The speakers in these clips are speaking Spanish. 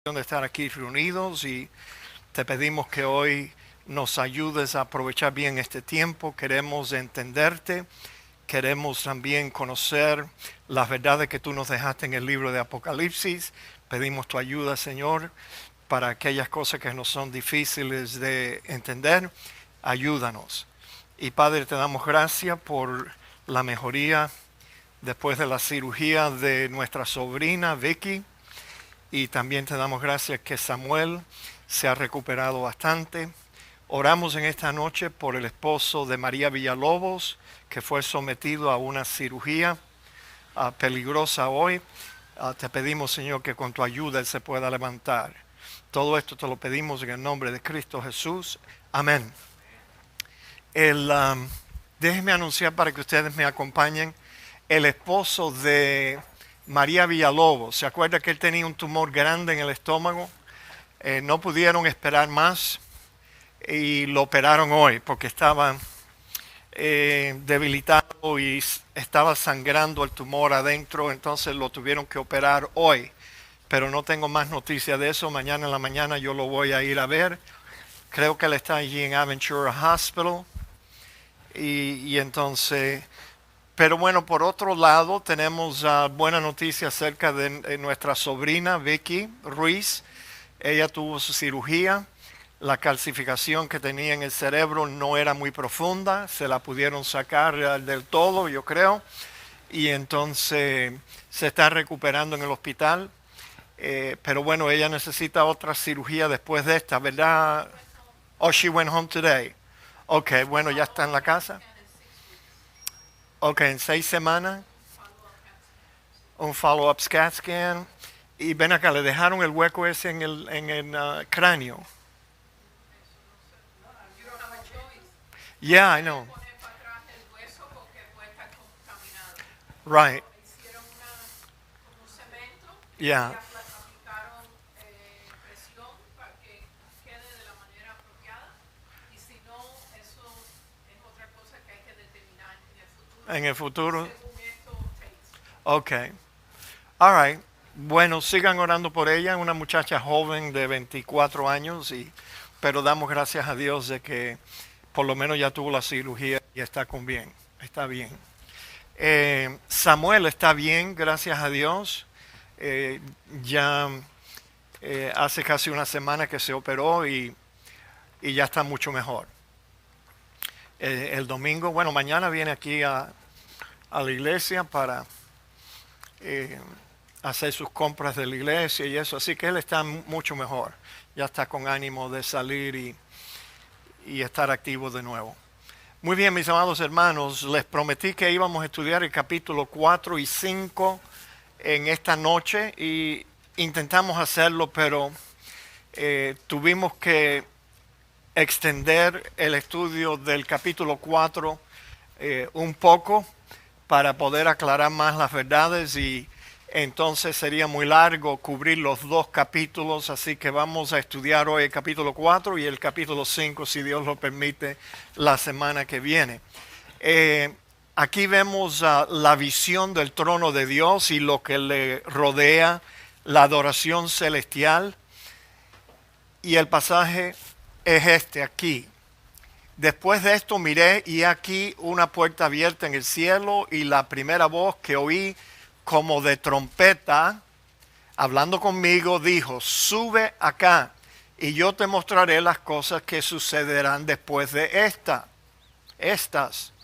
De estar aquí reunidos y te pedimos que hoy nos ayudes a aprovechar bien este tiempo. Queremos entenderte, queremos también conocer las verdades que tú nos dejaste en el libro de Apocalipsis. Pedimos tu ayuda, Señor, para aquellas cosas que nos son difíciles de entender. Ayúdanos. Y Padre, te damos gracias por la mejoría después de la cirugía de nuestra sobrina Vicky. Y también te damos gracias que Samuel se ha recuperado bastante. Oramos en esta noche por el esposo de María Villalobos, que fue sometido a una cirugía peligrosa hoy. Te pedimos, Señor, que con tu ayuda él se pueda levantar. Todo esto te lo pedimos en el nombre de Cristo Jesús. Amén. Déjenme anunciar para que ustedes me acompañen. El esposo de María Villalobos, ¿se acuerda que él tenía un tumor grande en el estómago? No pudieron esperar más y lo operaron hoy porque estaba debilitado y estaba sangrando el tumor adentro, entonces lo tuvieron que operar hoy. Pero no tengo más noticias de eso. Mañana en la mañana yo lo voy a ir a ver. Creo que él está allí en Aventura Hospital. Y entonces... Pero bueno, por otro lado, tenemos buena noticia acerca de nuestra sobrina Vicky Ruiz. Ella tuvo su cirugía. La calcificación que tenía en el cerebro no era muy profunda. Se la pudieron sacar del todo, yo creo. Y entonces se está recuperando en el hospital. Pero bueno, ella necesita otra cirugía después de esta, ¿verdad? Oh, she went home today. Ok, bueno, ya está en la casa. Ok, en 6 semanas, un follow-up CAT scan. Y ven acá, le dejaron el hueco ese en el cráneo. Yeah, I know. Right. Yeah. En el futuro. Ok. All right. Bueno, sigan orando por ella, una muchacha joven de 24 años, pero damos gracias a Dios de que por lo menos ya tuvo la cirugía y está bien. Está bien. Samuel está bien, gracias a Dios. Ya hace casi una semana que se operó y ya está mucho mejor. El domingo, bueno, mañana viene aquí a la iglesia para hacer sus compras de la iglesia y eso, así que él está mucho mejor, ya está con ánimo de salir y estar activo de nuevo. Muy bien, mis amados hermanos, les prometí que íbamos a estudiar el capítulo 4 y 5 en esta noche y intentamos hacerlo, pero tuvimos que extender el estudio del capítulo 4 un poco para poder aclarar más las verdades y entonces sería muy largo cubrir los dos capítulos, así que vamos a estudiar hoy el capítulo 4 y el capítulo 5, si Dios lo permite, la semana que viene. Aquí vemos la visión del trono de Dios y lo que le rodea, la adoración celestial, y el pasaje es este aquí. Después de esto miré y aquí una puerta abierta en el cielo y la primera voz que oí como de trompeta, hablando conmigo, dijo: sube acá y yo te mostraré las cosas que sucederán después de estas.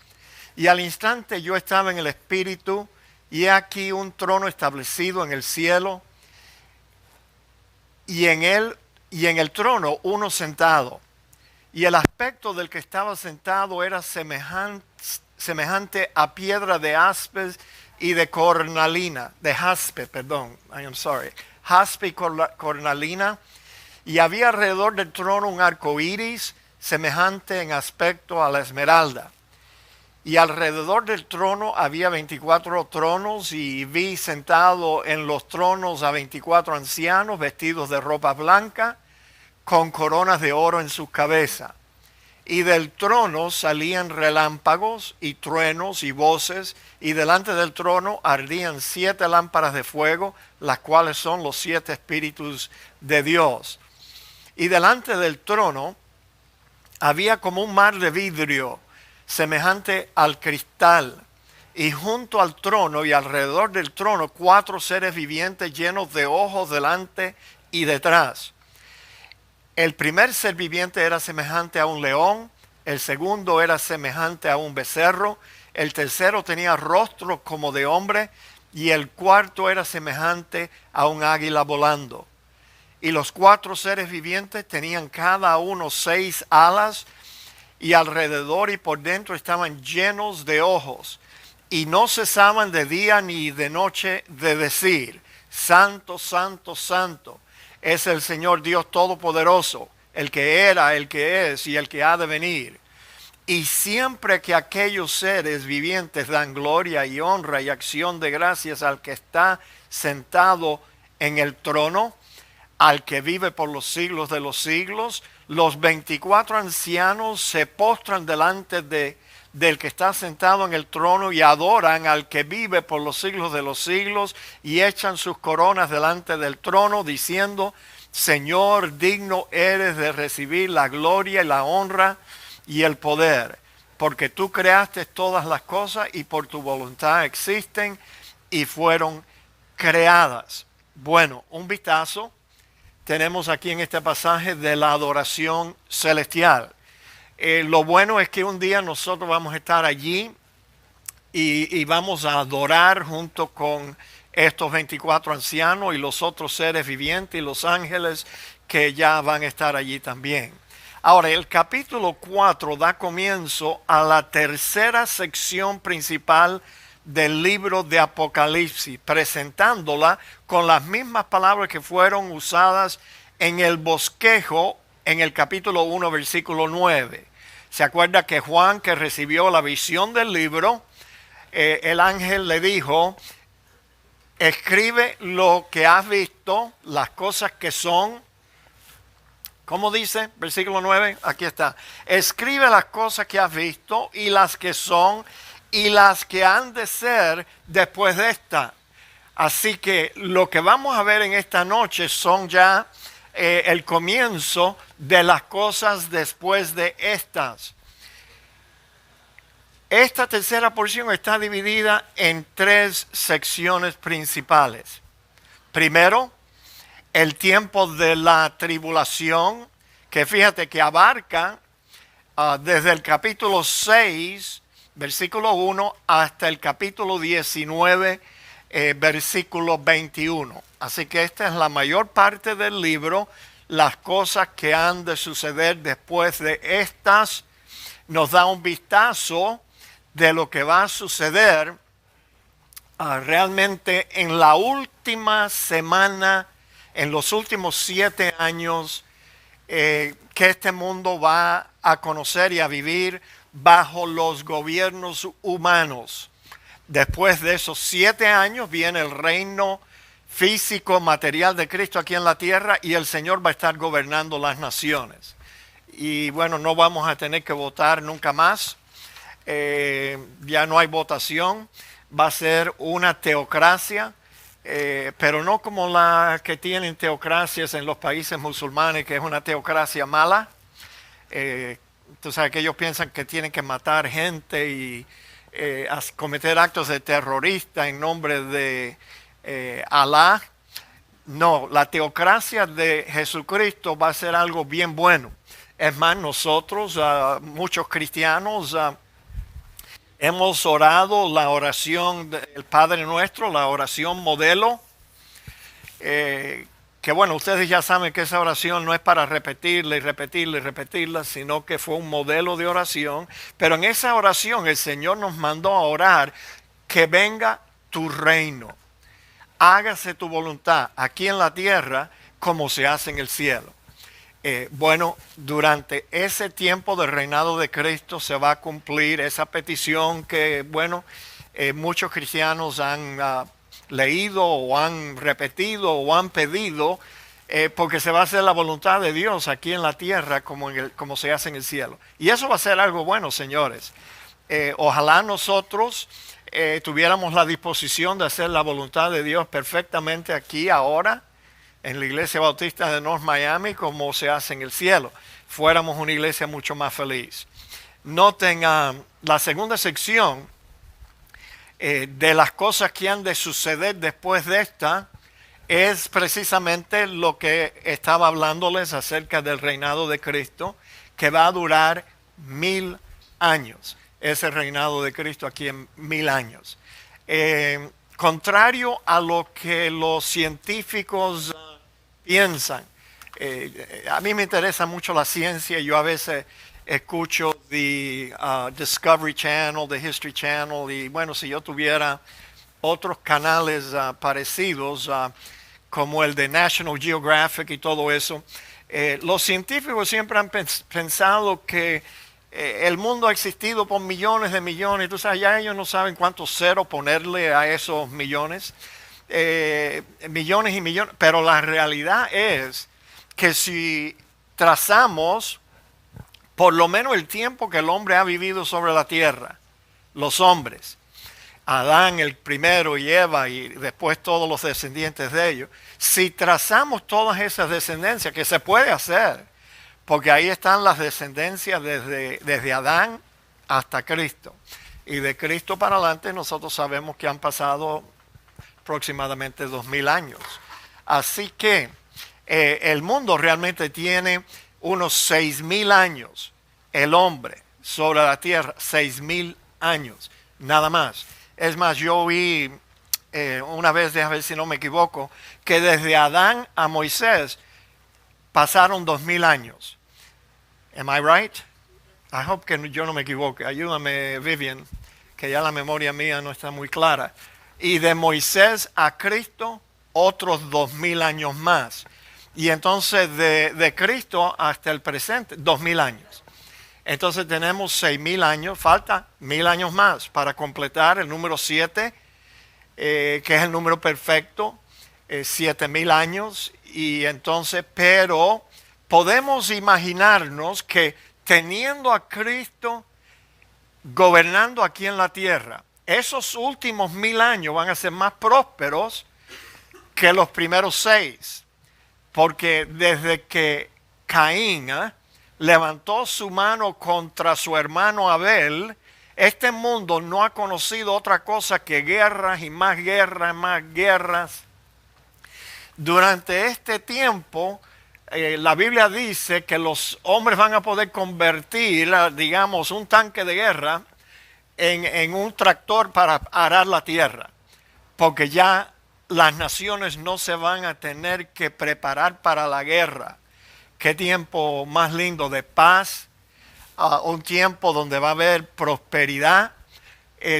Y al instante yo estaba en el Espíritu y he aquí un trono establecido en el cielo y en el trono uno sentado. Y el aspecto del que estaba sentado era semejante a piedra de jaspe y de cornalina, jaspe y cornalina, y había alrededor del trono un arco iris semejante en aspecto a la esmeralda. Y alrededor del trono había 24 tronos, y vi sentado en los tronos a 24 ancianos vestidos de ropa blanca, con coronas de oro en sus cabezas. Y del trono salían relámpagos y truenos y voces, y delante del trono ardían 7 lámparas de fuego, las cuales son los 7 espíritus de Dios. Y delante del trono había como un mar de vidrio, semejante al cristal, y junto al trono y alrededor del trono 4 seres vivientes llenos de ojos delante y detrás. El primer ser viviente era semejante a un león, el segundo era semejante a un becerro, el tercero tenía rostro como de hombre y el cuarto era semejante a un águila volando. Y los 4 seres vivientes tenían cada uno 6 alas y alrededor y por dentro estaban llenos de ojos y no cesaban de día ni de noche de decir: Santo, Santo, Santo es el Señor Dios Todopoderoso, el que era, el que es y el que ha de venir. Y siempre que aquellos seres vivientes dan gloria y honra y acción de gracias al que está sentado en el trono, al que vive por los siglos de los siglos, los 24 ancianos se postran delante del que está sentado en el trono y adoran al que vive por los siglos de los siglos y echan sus coronas delante del trono diciendo: Señor, digno eres de recibir la gloria y la honra y el poder, porque tú creaste todas las cosas y por tu voluntad existen y fueron creadas. Bueno, un vistazo tenemos aquí en este pasaje de la adoración celestial. Lo bueno es que un día nosotros vamos a estar allí y vamos a adorar junto con estos 24 ancianos y los otros seres vivientes y los ángeles que ya van a estar allí también. Ahora, el capítulo 4 da comienzo a la tercera sección principal del libro de Apocalipsis, presentándola con las mismas palabras que fueron usadas en el bosquejo en el capítulo 1, versículo 9. ¿Se acuerda que Juan, que recibió la visión del libro, el ángel le dijo: escribe lo que has visto, las cosas que son? ¿Cómo dice? Versículo 9, aquí está. Escribe las cosas que has visto y las que son y las que han de ser después de esta. Así que lo que vamos a ver en esta noche son ya el comienzo de las cosas después de estas. Esta tercera porción está dividida en 3 secciones principales. Primero, el tiempo de la tribulación, que fíjate que abarca desde el capítulo 6, versículo 1, hasta el capítulo 19, versículo 21. Así que esta es la mayor parte del libro, las cosas que han de suceder después de estas. Nos da un vistazo de lo que va a suceder realmente en la última semana, en los últimos 7 años que este mundo va a conocer y a vivir bajo los gobiernos humanos. Después de esos 7 años viene el reino físico, material de Cristo aquí en la tierra y el Señor va a estar gobernando las naciones. Y bueno, no vamos a tener que votar nunca más. Ya no hay votación. Va a ser una teocracia. Pero no como la que tienen teocracias en los países musulmanes, que es una teocracia mala. Tú sabes que ellos piensan que tienen que matar gente y cometer actos de terrorista en nombre de Alá. No, la teocracia de Jesucristo va a ser algo bien bueno. Es más, nosotros, muchos cristianos, hemos orado la oración del Padre Nuestro, la oración modelo, que bueno, ustedes ya saben que esa oración no es para repetirla y repetirla y repetirla, sino que fue un modelo de oración. Pero en esa oración el Señor nos mandó a orar: que venga tu reino, hágase tu voluntad aquí en la tierra como se hace en el cielo. Bueno, durante ese tiempo del reinado de Cristo se va a cumplir esa petición que, bueno, muchos cristianos han leído o han repetido o han pedido porque se va a hacer la voluntad de Dios aquí en la tierra como se hace en el cielo. Y eso va a ser algo bueno, señores. Ojalá nosotros tuviéramos la disposición de hacer la voluntad de Dios perfectamente aquí, ahora, en la Iglesia Bautista de North Miami, como se hace en el cielo. Fuéramos una iglesia mucho más feliz. Noten la segunda sección de las cosas que han de suceder después de esta, es precisamente lo que estaba hablándoles acerca del reinado de Cristo, que va a durar 1000 años. Ese reinado de Cristo aquí en 1000 años. Contrario a lo que los científicos piensan. A mí me interesa mucho la ciencia. Yo a veces escucho the Discovery Channel, the History Channel, y bueno, si yo tuviera otros canales parecidos, como el de National Geographic y todo eso, los científicos siempre han pensado que el mundo ha existido por millones de millones. Tú sabes, ya ellos no saben cuántos ceros ponerle a esos millones, millones y millones. Pero la realidad es que si trazamos por lo menos el tiempo que el hombre ha vivido sobre la tierra, los hombres, Adán el primero y Eva y después todos los descendientes de ellos, si trazamos todas esas descendencias, que se puede hacer, porque ahí están las descendencias desde Adán hasta Cristo. Y de Cristo para adelante nosotros sabemos que han pasado aproximadamente 2000 años. Así que el mundo realmente tiene unos 6000 años, el hombre sobre la tierra, 6000 años, nada más. Es más, yo oí una vez, déjame ver si no me equivoco, que desde Adán a Moisés pasaron 2000 años. Am I right? I hope que yo no me equivoque. Ayúdame, Vivian, que ya la memoria mía no está muy clara. Y de Moisés a Cristo, otros 2000 años más. Y entonces de Cristo hasta el presente, 2000 años. Entonces tenemos 6000 años, falta 1000 años más para completar el número 7, que es el número perfecto, 7000 años. Y entonces, pero podemos imaginarnos que teniendo a Cristo gobernando aquí en la tierra, esos últimos 1000 años van a ser más prósperos que los primeros 6. Porque desde que Caín levantó su mano contra su hermano Abel, este mundo no ha conocido otra cosa que guerras y más guerras, más guerras. Durante este tiempo, la Biblia dice que los hombres van a poder convertir, digamos, un tanque de guerra en un tractor para arar la tierra. Porque ya las naciones no se van a tener que preparar para la guerra. Qué tiempo más lindo de paz, un tiempo donde va a haber prosperidad,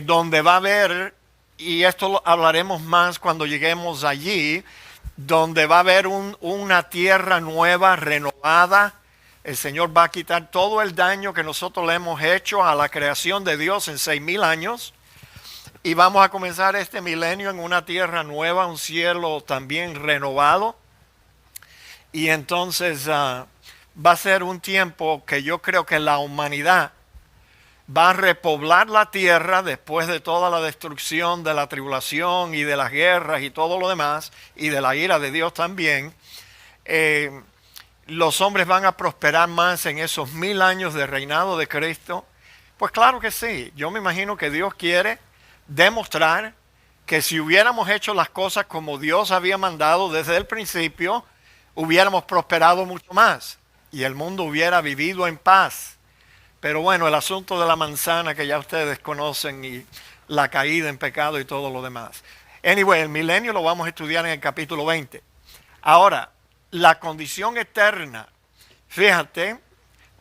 donde va a haber, y esto lo hablaremos más cuando lleguemos allí, donde va a haber una tierra nueva, renovada. El Señor va a quitar todo el daño que nosotros le hemos hecho a la creación de Dios en 6000 años. Y vamos a comenzar este milenio en una tierra nueva, un cielo también renovado. Y entonces va a ser un tiempo que yo creo que la humanidad va a repoblar la tierra después de toda la destrucción de la tribulación y de las guerras y todo lo demás, y de la ira de Dios también. Los hombres van a prosperar más en esos 1000 años de reinado de Cristo. Pues claro que sí. Yo me imagino que Dios quiere demostrar que si hubiéramos hecho las cosas como Dios había mandado desde el principio, hubiéramos prosperado mucho más y el mundo hubiera vivido en paz. Pero bueno, el asunto de la manzana que ya ustedes conocen y la caída en pecado y todo lo demás. Anyway, el milenio lo vamos a estudiar en el capítulo 20. Ahora, la condición eterna. Fíjate,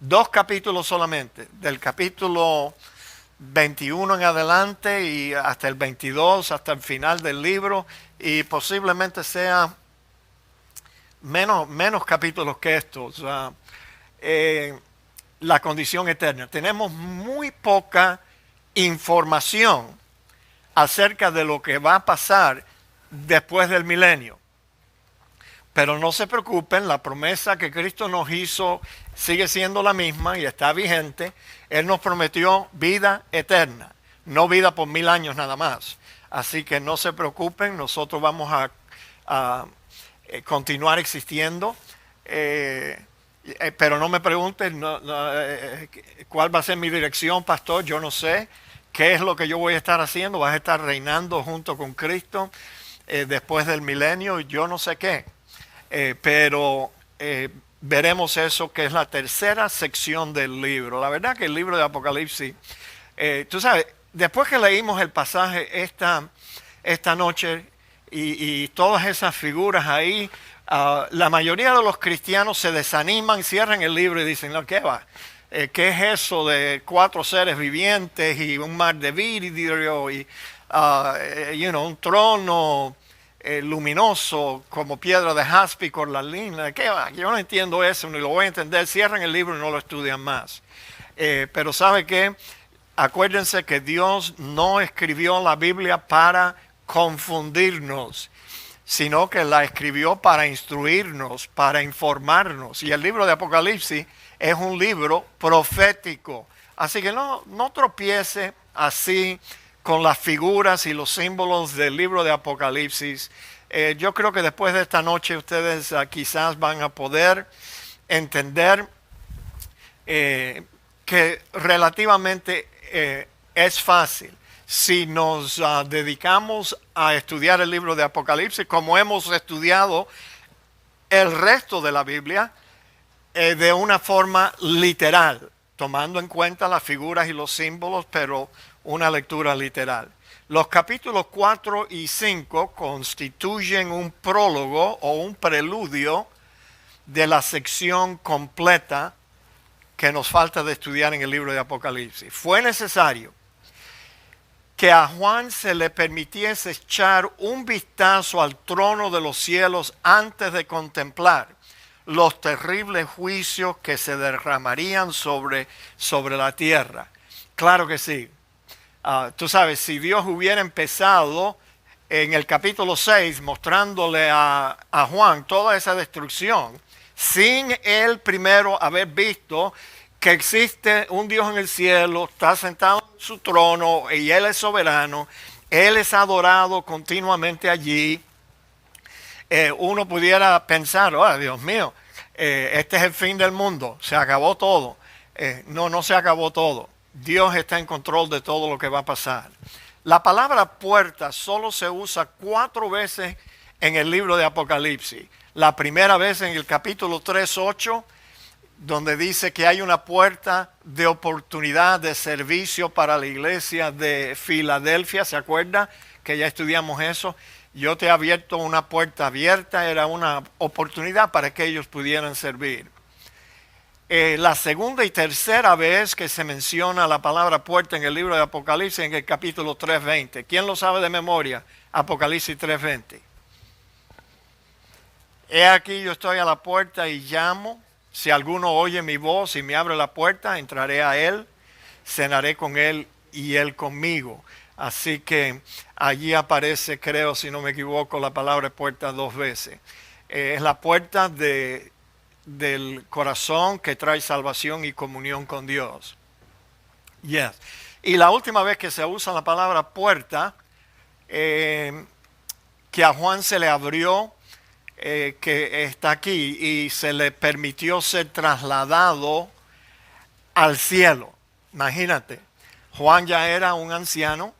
2 capítulos solamente, del capítulo 21 en adelante y hasta el 22, hasta el final del libro, y posiblemente sea menos capítulos que estos. La condición eterna. Tenemos muy poca información acerca de lo que va a pasar después del milenio. Pero no se preocupen, la promesa que Cristo nos hizo sigue siendo la misma y está vigente. Él nos prometió vida eterna, no vida por 1000 años nada más. Así que no se preocupen, nosotros vamos a continuar existiendo. Pero no me pregunten cuál va a ser mi dirección, pastor. Yo no sé qué es lo que yo voy a estar haciendo. Vas a estar reinando junto con Cristo después del milenio. Yo no sé qué. Pero veremos eso, que es la tercera sección del libro. La verdad que el libro de Apocalipsis, tú sabes, después que leímos el pasaje esta noche y todas esas figuras ahí, la mayoría de los cristianos se desaniman, cierran el libro y dicen, no, ¿qué va? ¿Qué es eso de 4 seres vivientes y un mar de vidrio y un trono luminoso como piedra de jaspe y cornalina? ¿Qué va? Yo no entiendo eso, ni lo voy a entender. Cierran el libro y no lo estudian más. Pero ¿sabe qué? Acuérdense que Dios no escribió la Biblia para confundirnos, sino que la escribió para instruirnos, para informarnos. Y el libro de Apocalipsis es un libro profético. Así que no tropiece así con las figuras y los símbolos del libro de Apocalipsis. Yo creo que después de esta noche ustedes quizás van a poder entender que relativamente es fácil. Si nos dedicamos a estudiar el libro de Apocalipsis, como hemos estudiado el resto de la Biblia, de una forma literal, tomando en cuenta las figuras y los símbolos, pero una lectura literal. Los capítulos 4 y 5 constituyen un prólogo o un preludio de la sección completa que nos falta de estudiar en el libro de Apocalipsis. Fue necesario que a Juan se le permitiese echar un vistazo al trono de los cielos antes de contemplar los terribles juicios que se derramarían sobre la tierra. Claro que sí. Tú sabes, si Dios hubiera empezado en el capítulo 6 mostrándole a Juan toda esa destrucción, sin él primero haber visto que existe un Dios en el cielo, está sentado en su trono y Él es soberano, Él es adorado continuamente allí, uno pudiera pensar, oh Dios mío, este es el fin del mundo, se acabó todo. No se acabó todo. Dios está en control de todo lo que va a pasar. La palabra puerta solo se usa 4 veces en el libro de Apocalipsis. La primera vez en el capítulo 3:8, donde dice que hay una puerta de oportunidad de servicio para la iglesia de Filadelfia. ¿Se acuerda que ya estudiamos eso? Yo te he abierto una puerta abierta, era una oportunidad para que ellos pudieran servir. La segunda y tercera vez que se menciona la palabra puerta en el libro de Apocalipsis, en el capítulo 3:20. ¿Quién lo sabe de memoria? Apocalipsis 3:20. He aquí yo estoy a la puerta y llamo. Si alguno oye mi voz y me abre la puerta, entraré a él, cenaré con él y él conmigo. Así que allí aparece, creo, si no me equivoco, la palabra puerta 2 veces. Es la puerta del corazón que trae salvación y comunión con Dios. Yes. Y la última vez que se usa la palabra puerta, que a Juan se le abrió, que está aquí y se le permitió ser trasladado al cielo. Imagínate, Juan ya era un anciano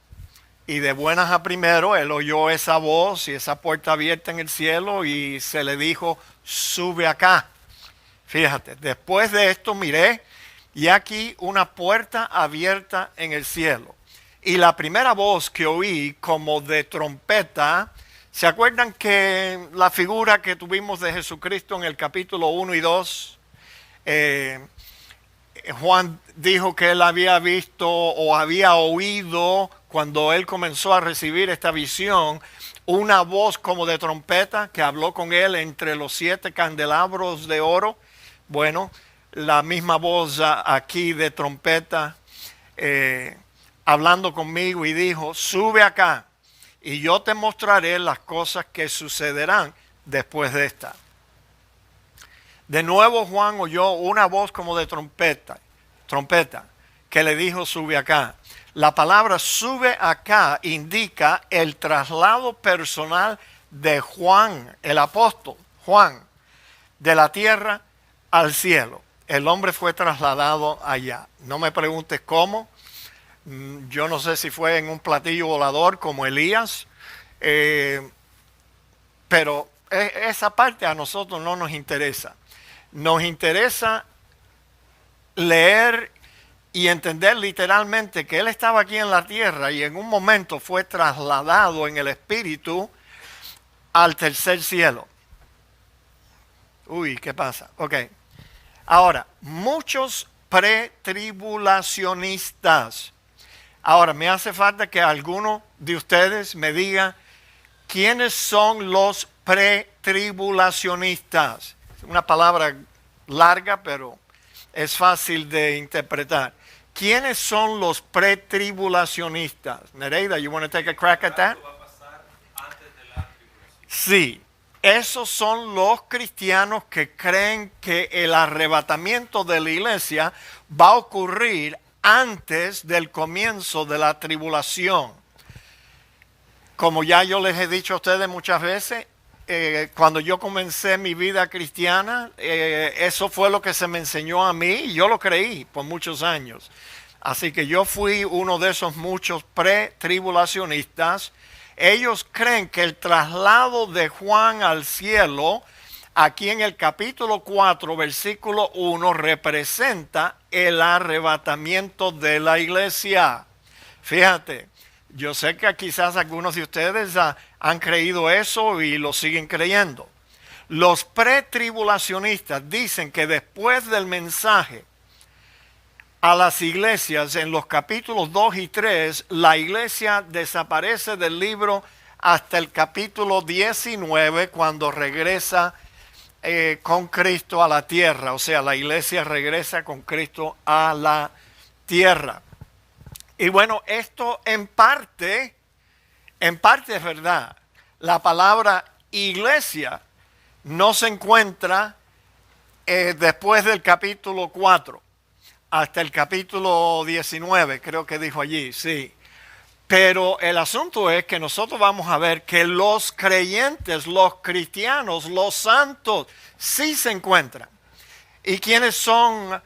y de buenas a primero él oyó esa voz y esa puerta abierta en el cielo y se le dijo, sube acá. Fíjate, después de esto miré y aquí una puerta abierta en el cielo. Y la primera voz que oí como de trompeta. ¿Se acuerdan que la figura que tuvimos de Jesucristo en el capítulo 1 y 2? Juan dijo que él había visto o había oído cuando él comenzó a recibir esta visión una voz como de trompeta que habló con él entre los 7 candelabros de oro. Bueno, la misma voz aquí de trompeta hablando conmigo y dijo, sube acá. Y yo te mostraré las cosas que sucederán después de esta. De nuevo Juan oyó una voz como de trompeta, que le dijo, sube acá. La palabra sube acá indica el traslado personal de Juan, el apóstol Juan, de la tierra al cielo. El hombre fue trasladado allá. No me preguntes cómo. Yo no sé si fue en un platillo volador como Elías, pero esa parte a nosotros no nos interesa. Nos interesa leer y entender literalmente que él estaba aquí en la tierra y en un momento fue trasladado en el espíritu al tercer cielo. Uy, ¿qué pasa? Ok. Ahora, muchos pretribulacionistas. Ahora, me hace falta que alguno de ustedes me diga quiénes son los pretribulacionistas. Una palabra larga, pero es fácil de interpretar. ¿Quiénes son los pretribulacionistas? Nereida, you want to take a crack at that? Sí, esos son los cristianos que creen que el arrebatamiento de la iglesia va a ocurrir antes del comienzo de la tribulación. Como ya yo les he dicho a ustedes muchas veces, cuando yo comencé mi vida cristiana, eso fue lo que se me enseñó a mí y yo lo creí por muchos años. Así que yo fui uno de esos muchos pretribulacionistas. Ellos creen que el traslado de Juan al cielo, aquí en el capítulo 4, versículo 1, representa el arrebatamiento de la iglesia. Fíjate, yo sé que quizás algunos de ustedes han creído eso y lo siguen creyendo. Los pretribulacionistas dicen que después del mensaje a las iglesias en los capítulos 2 y 3, la iglesia desaparece del libro hasta el capítulo 19 cuando regresa con Cristo a la tierra. O sea, la iglesia regresa con Cristo a la tierra. Y bueno, esto en parte es verdad. La palabra iglesia no se encuentra después del capítulo 4 hasta el capítulo 19, creo que dijo allí, sí. Pero el asunto es que nosotros vamos a ver que los creyentes, los cristianos, los santos, sí se encuentran. ¿Y quiénes son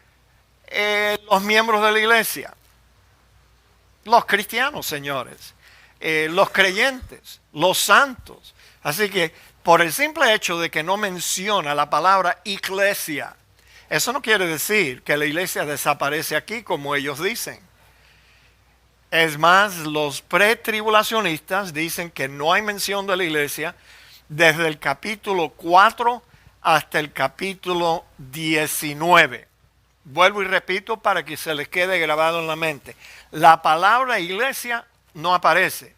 los miembros de la iglesia? Los cristianos, señores. Los creyentes, los santos. Así que por el simple hecho de que no menciona la palabra iglesia, eso no quiere decir que la iglesia desaparece aquí como ellos dicen. Es más, los pretribulacionistas dicen que no hay mención de la iglesia desde el capítulo 4 hasta el capítulo 19. Vuelvo y repito para que se les quede grabado en la mente. La palabra iglesia no aparece,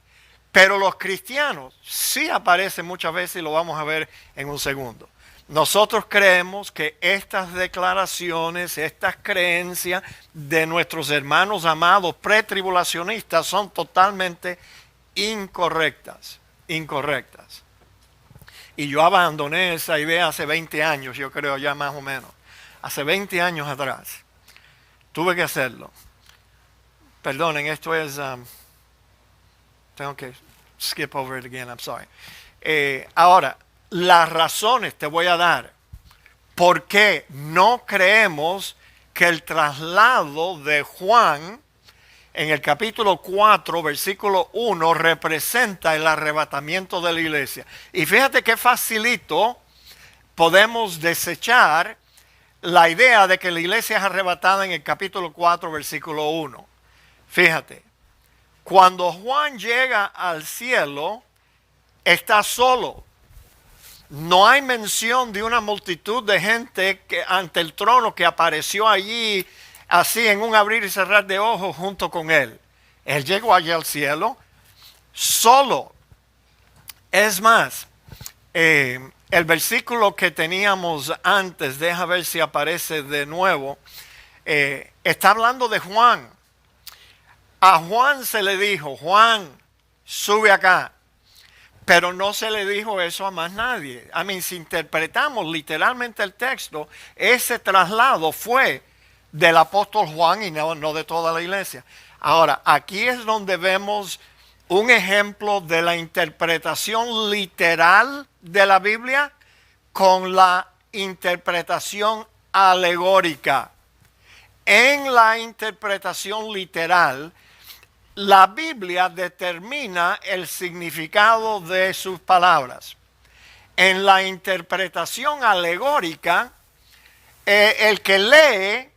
pero los cristianos sí aparecen muchas veces y lo vamos a ver en un segundo. Nosotros creemos que estas declaraciones, estas creencias de nuestros hermanos amados pretribulacionistas son totalmente incorrectas. Y yo abandoné esa idea hace 20 años, yo creo ya más o menos. Hace 20 años atrás. Tuve que hacerlo. Perdonen, esto es... tengo que skip over it again, I'm sorry. Ahora, las razones te voy a dar por qué no creemos que el traslado de Juan en el capítulo 4, versículo 1, representa el arrebatamiento de la iglesia. Y fíjate qué facilito podemos desechar la idea de que la iglesia es arrebatada en el capítulo 4, versículo 1. Fíjate, cuando Juan llega al cielo, está solo. No hay mención de una multitud de gente que, ante el trono que apareció allí así en un abrir y cerrar de ojos junto con él. Él llegó allá al cielo solo. Es más, el versículo que teníamos antes, deja ver si aparece de nuevo, está hablando de Juan. A Juan se le dijo, Juan, sube acá. Pero no se le dijo eso a más nadie. Si interpretamos literalmente el texto, ese traslado fue del apóstol Juan y no de toda la iglesia. Ahora, aquí es donde vemos un ejemplo de la interpretación literal de la Biblia con la interpretación alegórica. En la interpretación literal, la Biblia determina el significado de sus palabras. En la interpretación alegórica, el que lee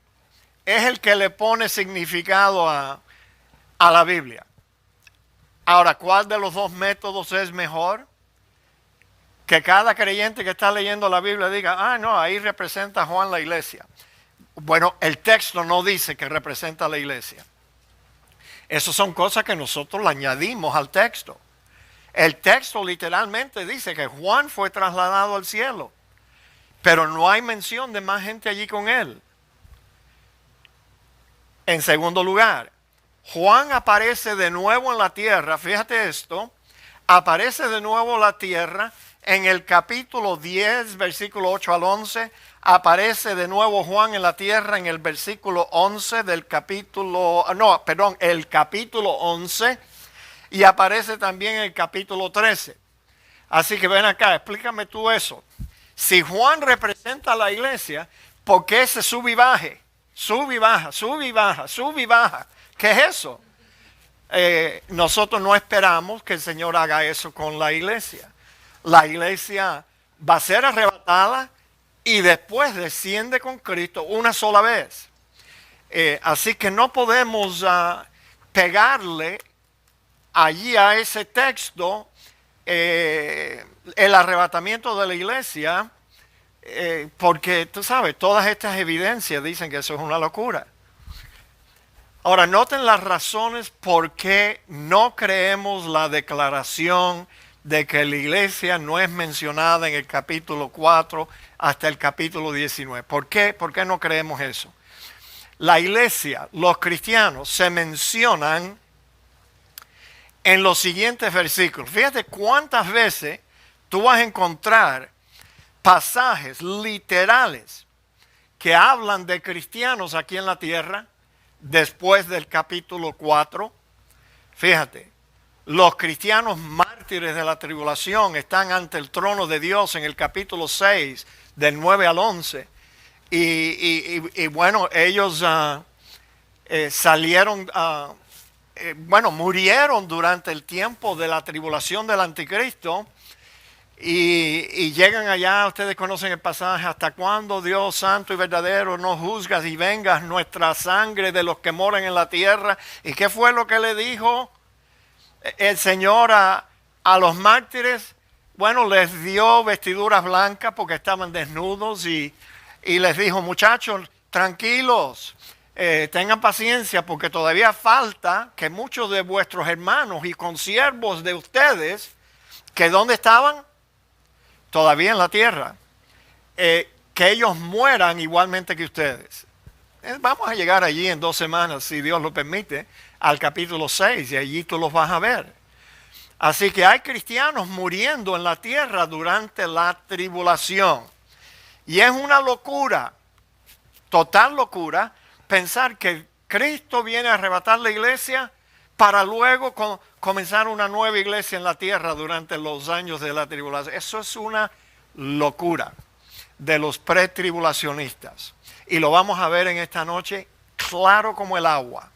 es el que le pone significado a la Biblia. Ahora, ¿cuál de los dos métodos es mejor? Que cada creyente que está leyendo la Biblia diga, no, ahí representa Juan la iglesia. Bueno, el texto no dice que representa la iglesia. Esas son cosas que nosotros le añadimos al texto. El texto literalmente dice que Juan fue trasladado al cielo, pero no hay mención de más gente allí con él. En segundo lugar, Juan aparece de nuevo en la tierra, fíjate esto, aparece de nuevo en la tierra en el capítulo 10, versículo 8 al 11, aparece de nuevo Juan en la tierra en el versículo 11 del el capítulo 11, y aparece también en el capítulo 13. Así que ven acá, explícame tú eso. Si Juan representa a la iglesia, ¿por qué ese sube y baje? Sube y baja, sube y baja, sube y baja. ¿Qué es eso? Nosotros no esperamos que el Señor haga eso con la iglesia. La iglesia va a ser arrebatada y después desciende con Cristo una sola vez. Así que no podemos pegarle allí a ese texto el arrebatamiento de la iglesia, porque tú sabes, todas estas evidencias dicen que eso es una locura. Ahora, noten las razones por qué no creemos la declaración de que la iglesia no es mencionada en el capítulo 4 hasta el capítulo 19. ¿Por qué? ¿Por qué no creemos eso? La iglesia, los cristianos, se mencionan en los siguientes versículos. Fíjate cuántas veces tú vas a encontrar pasajes literales que hablan de cristianos aquí en la tierra después del capítulo 4. Fíjate, los cristianos mártires de la tribulación están ante el trono de Dios en el capítulo 6, del 9 al 11. Y bueno, ellos murieron durante el tiempo de la tribulación del anticristo. Y llegan allá, ustedes conocen el pasaje, hasta cuándo Dios santo y verdadero no juzgas y vengas nuestra sangre de los que moran en la tierra. ¿Y qué fue lo que le dijo el Señor a los mártires? Bueno, les dio vestiduras blancas porque estaban desnudos y les dijo, muchachos, tranquilos, tengan paciencia porque todavía falta que muchos de vuestros hermanos y consiervos de ustedes, que ¿dónde estaban? Todavía en la tierra, que ellos mueran igualmente que ustedes. Vamos a llegar allí en 2 semanas, si Dios lo permite, al capítulo 6, y allí tú los vas a ver. Así que hay cristianos muriendo en la tierra durante la tribulación. Y es una locura, total locura, pensar que Cristo viene a arrebatar la iglesia para luego comenzar una nueva iglesia en la tierra durante los años de la tribulación. Eso es una locura de los pretribulacionistas. Y lo vamos a ver en esta noche claro como el agua.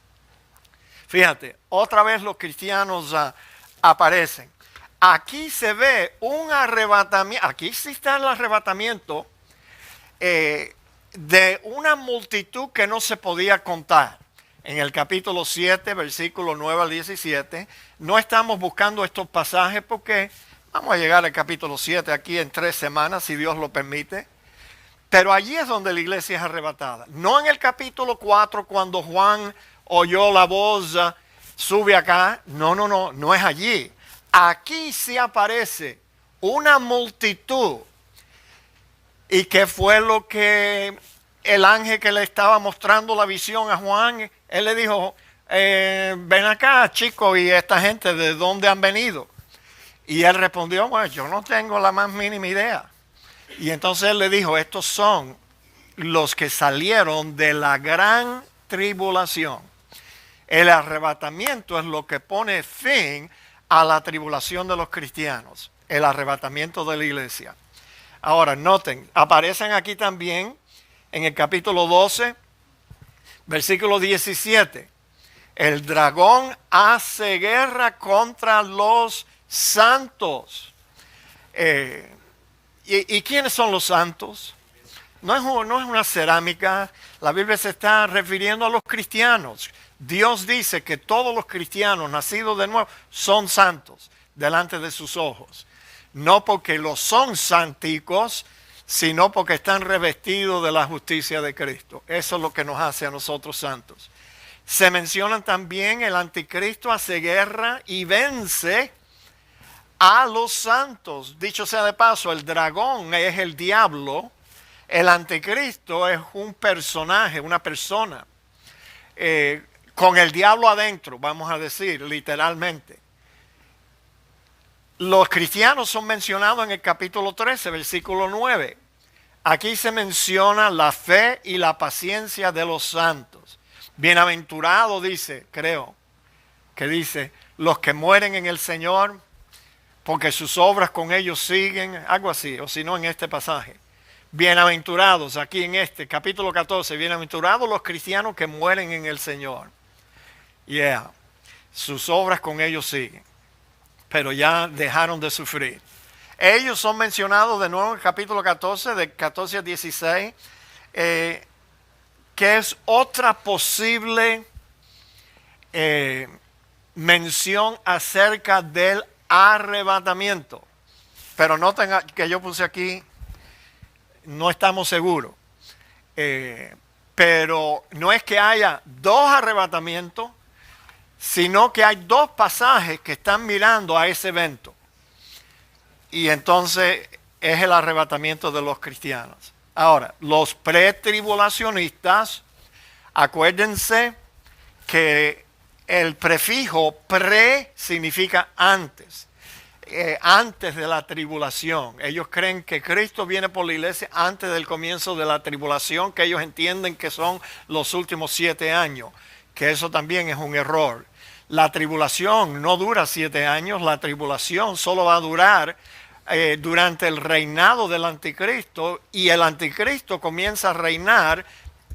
Fíjate, otra vez los cristianos aparecen. Aquí se ve un arrebatamiento, aquí sí está el arrebatamiento de una multitud que no se podía contar. En el capítulo 7, versículo 9 al 17, no estamos buscando estos pasajes porque vamos a llegar al capítulo 7 aquí en 3 semanas, si Dios lo permite. Pero allí es donde la iglesia es arrebatada. No en el capítulo 4, cuando Juan oyó la voz, sube acá. No es allí. Aquí sí aparece una multitud. ¿Y qué fue lo que el ángel que le estaba mostrando la visión a Juan? Él le dijo, ven acá, chicos, y esta gente, ¿de dónde han venido? Y él respondió, bueno, yo no tengo la más mínima idea. Y entonces él le dijo, estos son los que salieron de la gran tribulación. El arrebatamiento es lo que pone fin a la tribulación de los cristianos, el arrebatamiento de la iglesia. Ahora, noten, aparecen aquí también en el capítulo 12, versículo 17. El dragón hace guerra contra los santos. ¿Y quiénes son los santos? No es una cerámica. La Biblia se está refiriendo a los cristianos. Dios dice que todos los cristianos nacidos de nuevo son santos delante de sus ojos. No porque los son santicos, sino porque están revestidos de la justicia de Cristo. Eso es lo que nos hace a nosotros santos. Se mencionan también el anticristo hace guerra y vence a los santos. Dicho sea de paso, el dragón es el diablo. El anticristo es un personaje, una persona. Con el diablo adentro, vamos a decir, literalmente. Los cristianos son mencionados en el capítulo 13, versículo 9. Aquí se menciona la fe y la paciencia de los santos. Bienaventurado dice, creo, que dice, los que mueren en el Señor, porque sus obras con ellos siguen, algo así, o si no en este pasaje. Bienaventurados, aquí en este capítulo 14, bienaventurados los cristianos que mueren en el Señor. Sus obras con ellos siguen, pero ya dejaron de sufrir. Ellos son mencionados de nuevo en el capítulo 14, de 14 a 16, que es otra posible mención acerca del arrebatamiento. Pero noten que yo puse aquí, no estamos seguros. Pero no es que haya dos arrebatamientos, sino que hay dos pasajes que están mirando a ese evento. Y entonces es el arrebatamiento de los cristianos. Ahora, los pretribulacionistas, acuérdense que el prefijo pre significa antes. Antes de la tribulación. Ellos creen que Cristo viene por la iglesia antes del comienzo de la tribulación, que ellos entienden que son los últimos 7 años, que eso también es un error. La tribulación no dura 7 años, la tribulación solo va a durar durante el reinado del anticristo, y el anticristo comienza a reinar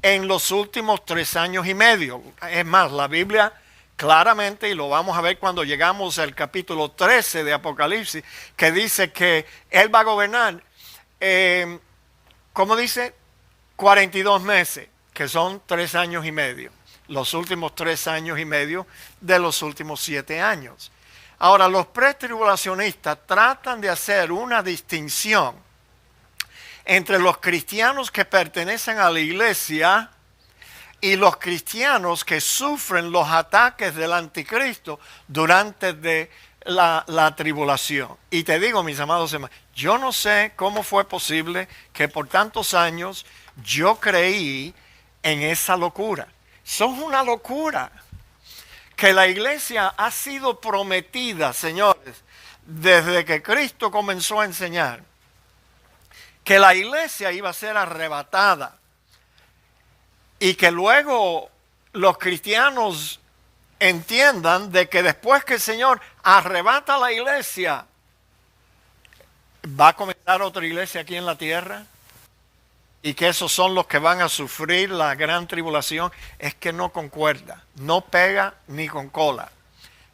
en los últimos 3 años y medio. Es más, la Biblia claramente, y lo vamos a ver cuando llegamos al capítulo 13 de Apocalipsis, que dice que Él va a gobernar, ¿cómo dice? 42 meses, que son 3 años y medio. Los últimos 3 años y medio de los últimos 7 años. Ahora, los pretribulacionistas tratan de hacer una distinción entre los cristianos que pertenecen a la iglesia y los cristianos que sufren los ataques del anticristo durante la tribulación. Y te digo, mis amados hermanos, yo no sé cómo fue posible que por tantos años yo creí en esa locura. Eso es una locura. Que la iglesia ha sido prometida, señores, desde que Cristo comenzó a enseñar, que la iglesia iba a ser arrebatada. Y que luego los cristianos entiendan de que después que el Señor arrebata la iglesia, va a comenzar otra iglesia aquí en la tierra. Y que esos son los que van a sufrir la gran tribulación. Es que no concuerda, no pega ni con cola,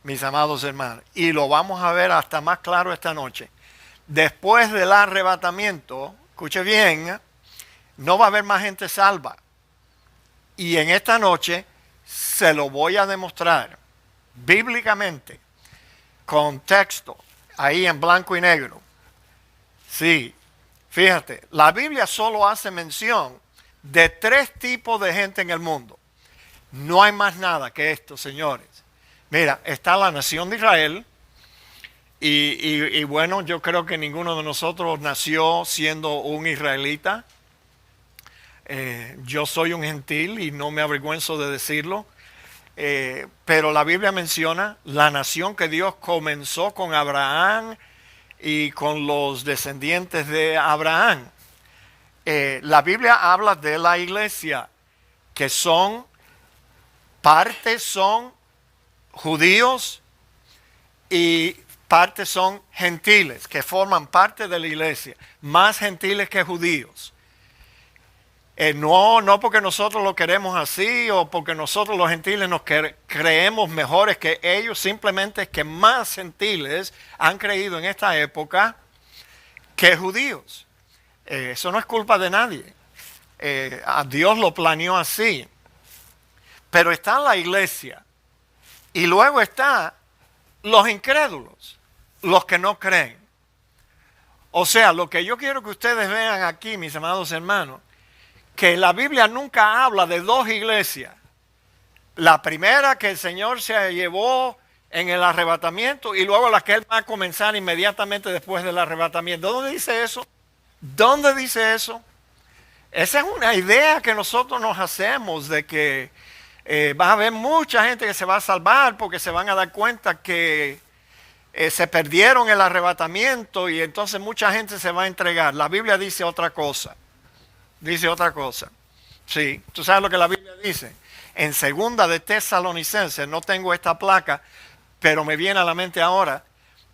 mis amados hermanos. Y lo vamos a ver hasta más claro esta noche. Después del arrebatamiento, escuche bien, no va a haber más gente salva. Y en esta noche se lo voy a demostrar bíblicamente, con texto, ahí en blanco y negro. Sí, fíjate, la Biblia solo hace mención de 3 tipos de gente en el mundo. No hay más nada que esto, señores. Mira, está la nación de Israel. Y bueno, yo creo que ninguno de nosotros nació siendo un israelita. Yo soy un gentil y no me avergüenzo de decirlo, pero la Biblia menciona la nación que Dios comenzó con Abraham, y con los descendientes de Abraham. La Biblia habla de la iglesia, que parte son judíos y parte son gentiles, que forman parte de la iglesia, más gentiles que judíos. No porque nosotros lo queremos así o porque nosotros los gentiles nos creemos mejores que ellos, simplemente es que más gentiles han creído en esta época que judíos. Eso no es culpa de nadie. A Dios lo planeó así. Pero está la iglesia y luego está los incrédulos, los que no creen. O sea, lo que yo quiero que ustedes vean aquí, mis amados hermanos, que la Biblia nunca habla de dos iglesias. La primera que el Señor se llevó en el arrebatamiento y luego la que Él va a comenzar inmediatamente después del arrebatamiento. ¿Dónde dice eso? ¿Dónde dice eso? Esa es una idea que nosotros nos hacemos de que va a haber mucha gente que se va a salvar porque se van a dar cuenta que se perdieron el arrebatamiento y entonces mucha gente se va a entregar. La Biblia dice otra cosa. Dice otra cosa. Sí, tú sabes lo que la Biblia dice. En segunda de Tesalonicenses, no tengo esta placa, pero me viene a la mente ahora,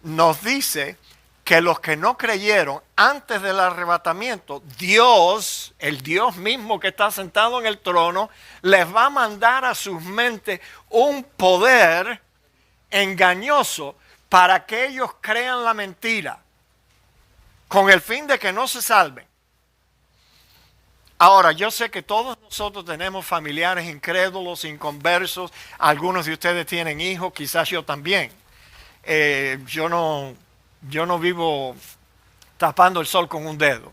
nos dice que los que no creyeron antes del arrebatamiento, Dios, el Dios mismo que está sentado en el trono, les va a mandar a sus mentes un poder engañoso para que ellos crean la mentira, con el fin de que no se salven. Ahora, yo sé que todos nosotros tenemos familiares incrédulos, inconversos. Algunos de ustedes tienen hijos, quizás yo también. Yo no vivo tapando el sol con un dedo.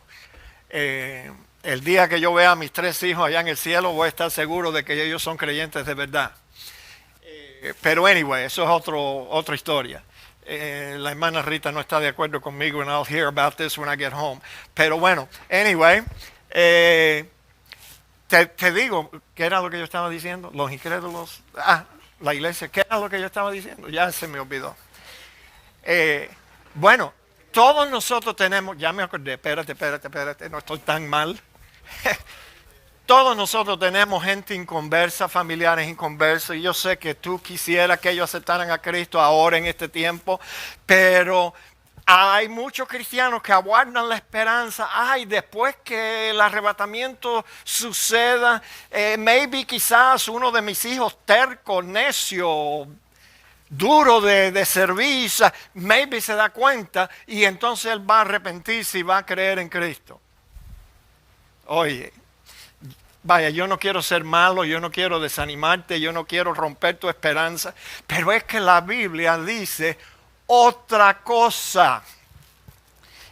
El día que yo vea a mis 3 hijos allá en el cielo, voy a estar seguro de que ellos son creyentes de verdad. Pero anyway, eso es otra historia. La hermana Rita no está de acuerdo conmigo, and I'll hear about this when I get home. Pero bueno, anyway, te digo, ¿qué era lo que yo estaba diciendo? Los incrédulos, la iglesia, ¿qué era lo que yo estaba diciendo? Ya se me olvidó. Bueno, todos nosotros tenemos, ya me acordé, espérate, no estoy tan mal. Todos nosotros tenemos gente inconversa, familiares inconversos, y yo sé que tú quisieras que ellos aceptaran a Cristo ahora en este tiempo, pero hay muchos cristianos que aguardan la esperanza. Después que el arrebatamiento suceda, maybe quizás uno de mis hijos terco, necio, duro de servicio, maybe se da cuenta y entonces él va a arrepentirse y va a creer en Cristo. Oye, vaya, yo no quiero ser malo, yo no quiero desanimarte, yo no quiero romper tu esperanza, pero es que la Biblia dice otra cosa.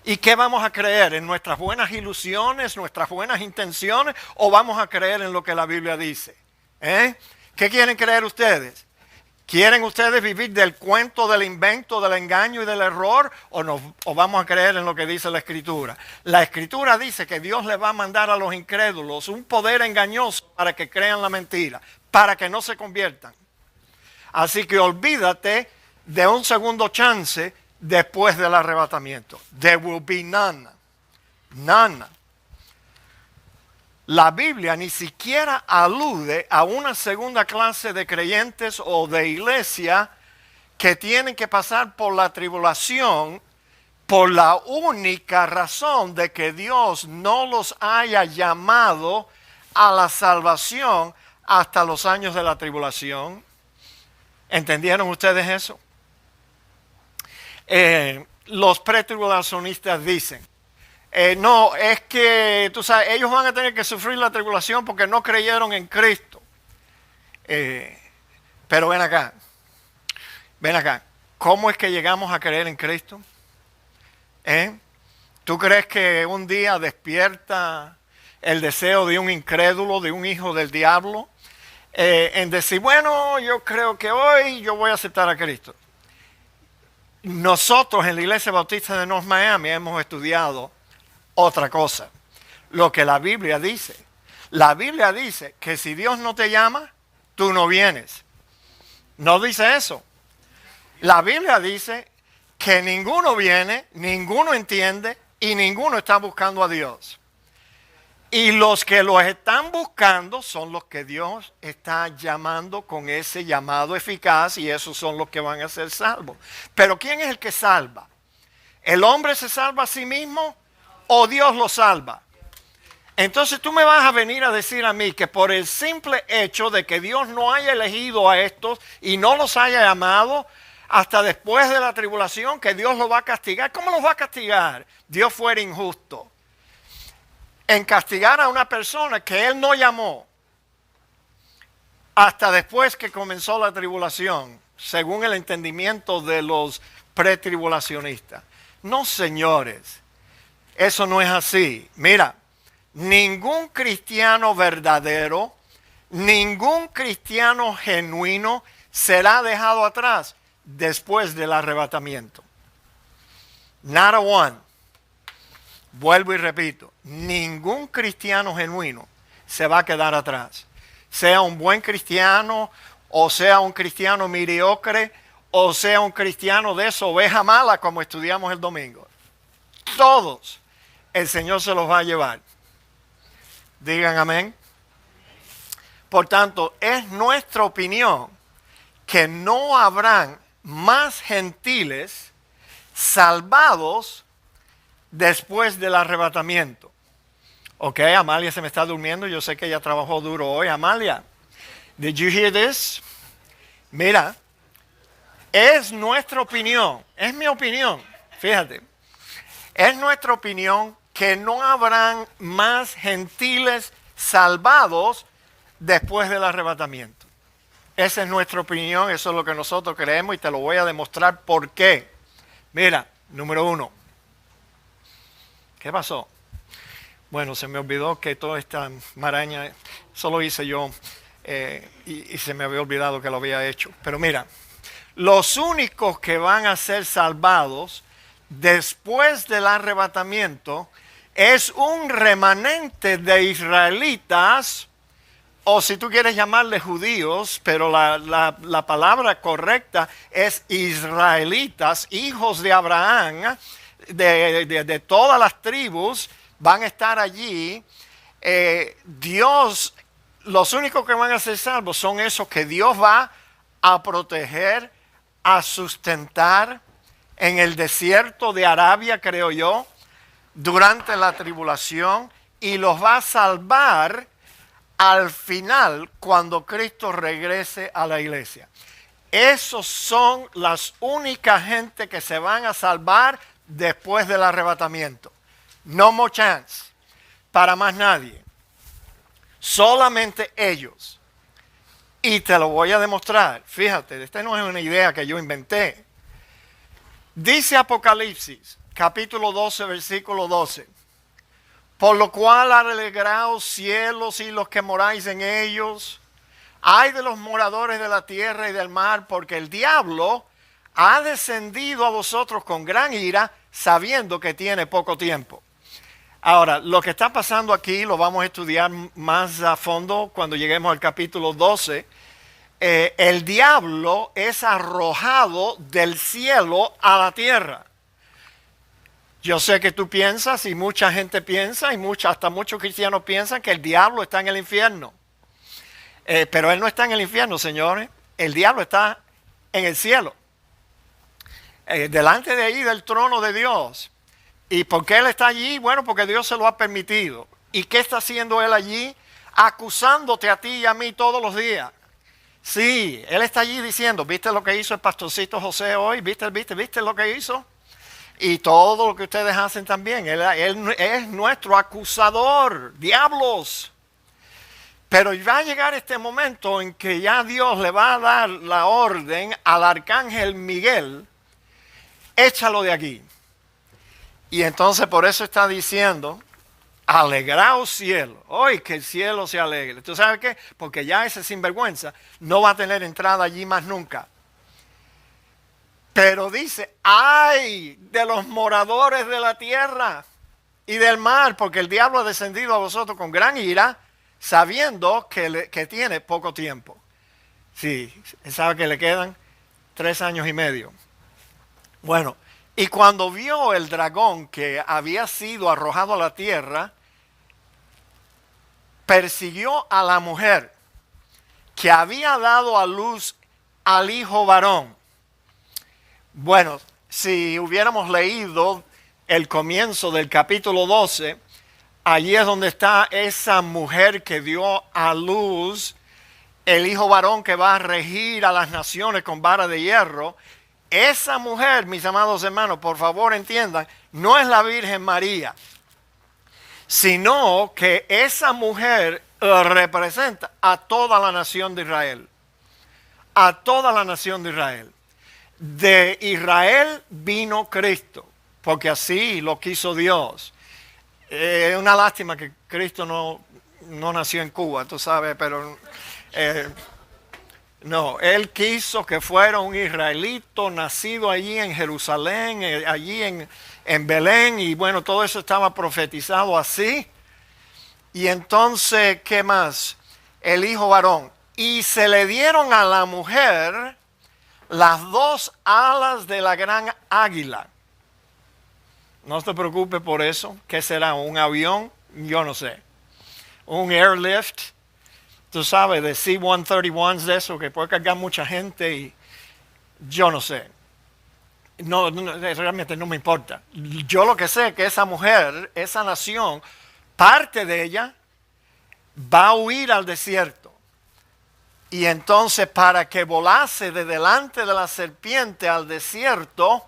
¿Y qué vamos a creer? ¿En nuestras buenas ilusiones, nuestras buenas intenciones, o vamos a creer en lo que la Biblia dice? ¿Qué quieren creer ustedes? ¿Quieren ustedes vivir del cuento, del invento, del engaño y del error? ¿O vamos a creer en lo que dice la Escritura? La Escritura dice que Dios le va a mandar a los incrédulos un poder engañoso para que crean la mentira, para que no se conviertan. Así que olvídate de un segundo chance después del arrebatamiento. There will be none. None. La Biblia ni siquiera alude a una segunda clase de creyentes o de iglesia que tienen que pasar por la tribulación por la única razón de que Dios no los haya llamado a la salvación hasta los años de la tribulación. ¿Entendieron ustedes eso? Los pretribulacionistas dicen, no, es que, tú sabes, ellos van a tener que sufrir la tribulación porque no creyeron en Cristo. Pero ven acá, ¿cómo es que llegamos a creer en Cristo? ¿Tú crees que un día despierta el deseo de un incrédulo, de un hijo del diablo, en decir, bueno, yo creo que hoy yo voy a aceptar a Cristo? Nosotros en la Iglesia Bautista de North Miami hemos estudiado otra cosa, lo que la Biblia dice. La Biblia dice que si Dios no te llama, tú no vienes. No dice eso. La Biblia dice que ninguno viene, ninguno entiende y ninguno está buscando a Dios. Y los que los están buscando son los que Dios está llamando con ese llamado eficaz, y esos son los que van a ser salvos. Pero ¿quién es el que salva? ¿El hombre se salva a sí mismo o Dios lo salva? Entonces tú me vas a venir a decir a mí que por el simple hecho de que Dios no haya elegido a estos y no los haya llamado hasta después de la tribulación, que Dios los va a castigar. ¿Cómo los va a castigar? Dios fuera injusto en castigar a una persona que Él no llamó hasta después que comenzó la tribulación, según el entendimiento de los pretribulacionistas. No, señores, eso no es así. Mira, ningún cristiano verdadero, ningún cristiano genuino será dejado atrás después del arrebatamiento. Not a one. Vuelvo y repito, ningún cristiano genuino se va a quedar atrás. Sea un buen cristiano, o sea un cristiano mediocre, o sea un cristiano de esa oveja mala como estudiamos el domingo. Todos el Señor se los va a llevar. Digan amén. Por tanto, es nuestra opinión que no habrán más gentiles salvados después del arrebatamiento. Ok, Amalia se me está durmiendo. Yo sé que ella trabajó duro hoy. Amalia, did you hear this? Mira, es nuestra opinión, es mi opinión, fíjate. Es nuestra opinión que no habrán más gentiles salvados después del arrebatamiento. Esa es nuestra opinión, eso es lo que nosotros creemos y te lo voy a demostrar por qué. Mira, número 1. ¿Qué pasó? Bueno, se me olvidó que toda esta maraña solo hice yo y se me había olvidado que lo había hecho. Pero mira, los únicos que van a ser salvados después del arrebatamiento es un remanente de israelitas, o si tú quieres llamarle judíos, pero la palabra correcta es israelitas, hijos de Abraham, de todas las tribus, van a estar allí. Dios, los únicos que van a ser salvos son esos que Dios va a proteger, a sustentar en el desierto de Arabia, creo yo, durante la tribulación, y los va a salvar al final cuando Cristo regrese a la iglesia. Esos son las únicas gente que se van a salvar después del arrebatamiento. No more chance para más nadie. Solamente ellos. Y te lo voy a demostrar. Fíjate, esta no es una idea que yo inventé. Dice Apocalipsis, capítulo 12, versículo 12. Por lo cual alegraos cielos y los que moráis en ellos. Ay de los moradores de la tierra y del mar, porque el diablo ha descendido a vosotros con gran ira, sabiendo que tiene poco tiempo. Ahora, lo que está pasando aquí lo vamos a estudiar más a fondo cuando lleguemos al capítulo 12. El diablo es arrojado del cielo a la tierra. Yo sé que tú piensas, y mucha gente piensa, y hasta muchos cristianos piensan que el diablo está en el infierno. Pero él no está en el infierno, señores. El diablo está en el cielo. Delante de ahí del trono de Dios. ¿Y por qué él está allí? Bueno, porque Dios se lo ha permitido. ¿Y qué está haciendo él allí? Acusándote a ti y a mí todos los días. Sí, él está allí diciendo, ¿viste lo que hizo el pastorcito José hoy? ¿Viste lo que hizo? Y todo lo que ustedes hacen también. Él es nuestro acusador, diablos. Pero va a llegar este momento en que ya Dios le va a dar la orden al arcángel Miguel, échalo de aquí. Y entonces por eso está diciendo, alegraos cielo. Hoy que el cielo se alegre. ¿Tú sabes qué? Porque ya ese sinvergüenza no va a tener entrada allí más nunca. Pero dice, ay de los moradores de la tierra y del mar, porque el diablo ha descendido a vosotros con gran ira, sabiendo que tiene poco tiempo. Sí, sabe que le quedan 3 años y medio. Bueno, Y cuando vio el dragón que había sido arrojado a la tierra, persiguió a la mujer que había dado a luz al hijo varón. Bueno, si hubiéramos leído el comienzo del capítulo 12, allí es donde está esa mujer que dio a luz el hijo varón que va a regir a las naciones con vara de hierro. Esa mujer, mis amados hermanos, por favor entiendan, no es la Virgen María, sino que esa mujer representa a toda la nación de Israel. A toda la nación de Israel. De Israel vino Cristo, porque así lo quiso Dios. Es una lástima que Cristo no nació en Cuba, tú sabes, pero no, Él quiso que fuera un israelito nacido allí en Jerusalén, allí en Belén, y bueno, todo eso estaba profetizado así. Y entonces, ¿qué más? El hijo varón. Y se le dieron a la mujer las dos alas de la gran águila. No te preocupes por eso. ¿Qué será? ¿Un avión? Yo no sé. ¿Un airlift? Tú sabes, de C-131s de eso, que puede cargar mucha gente y yo no sé. No, realmente no me importa. Yo lo que sé es que esa mujer, esa nación, parte de ella va a huir al desierto. Y entonces para que volase de delante de la serpiente al desierto,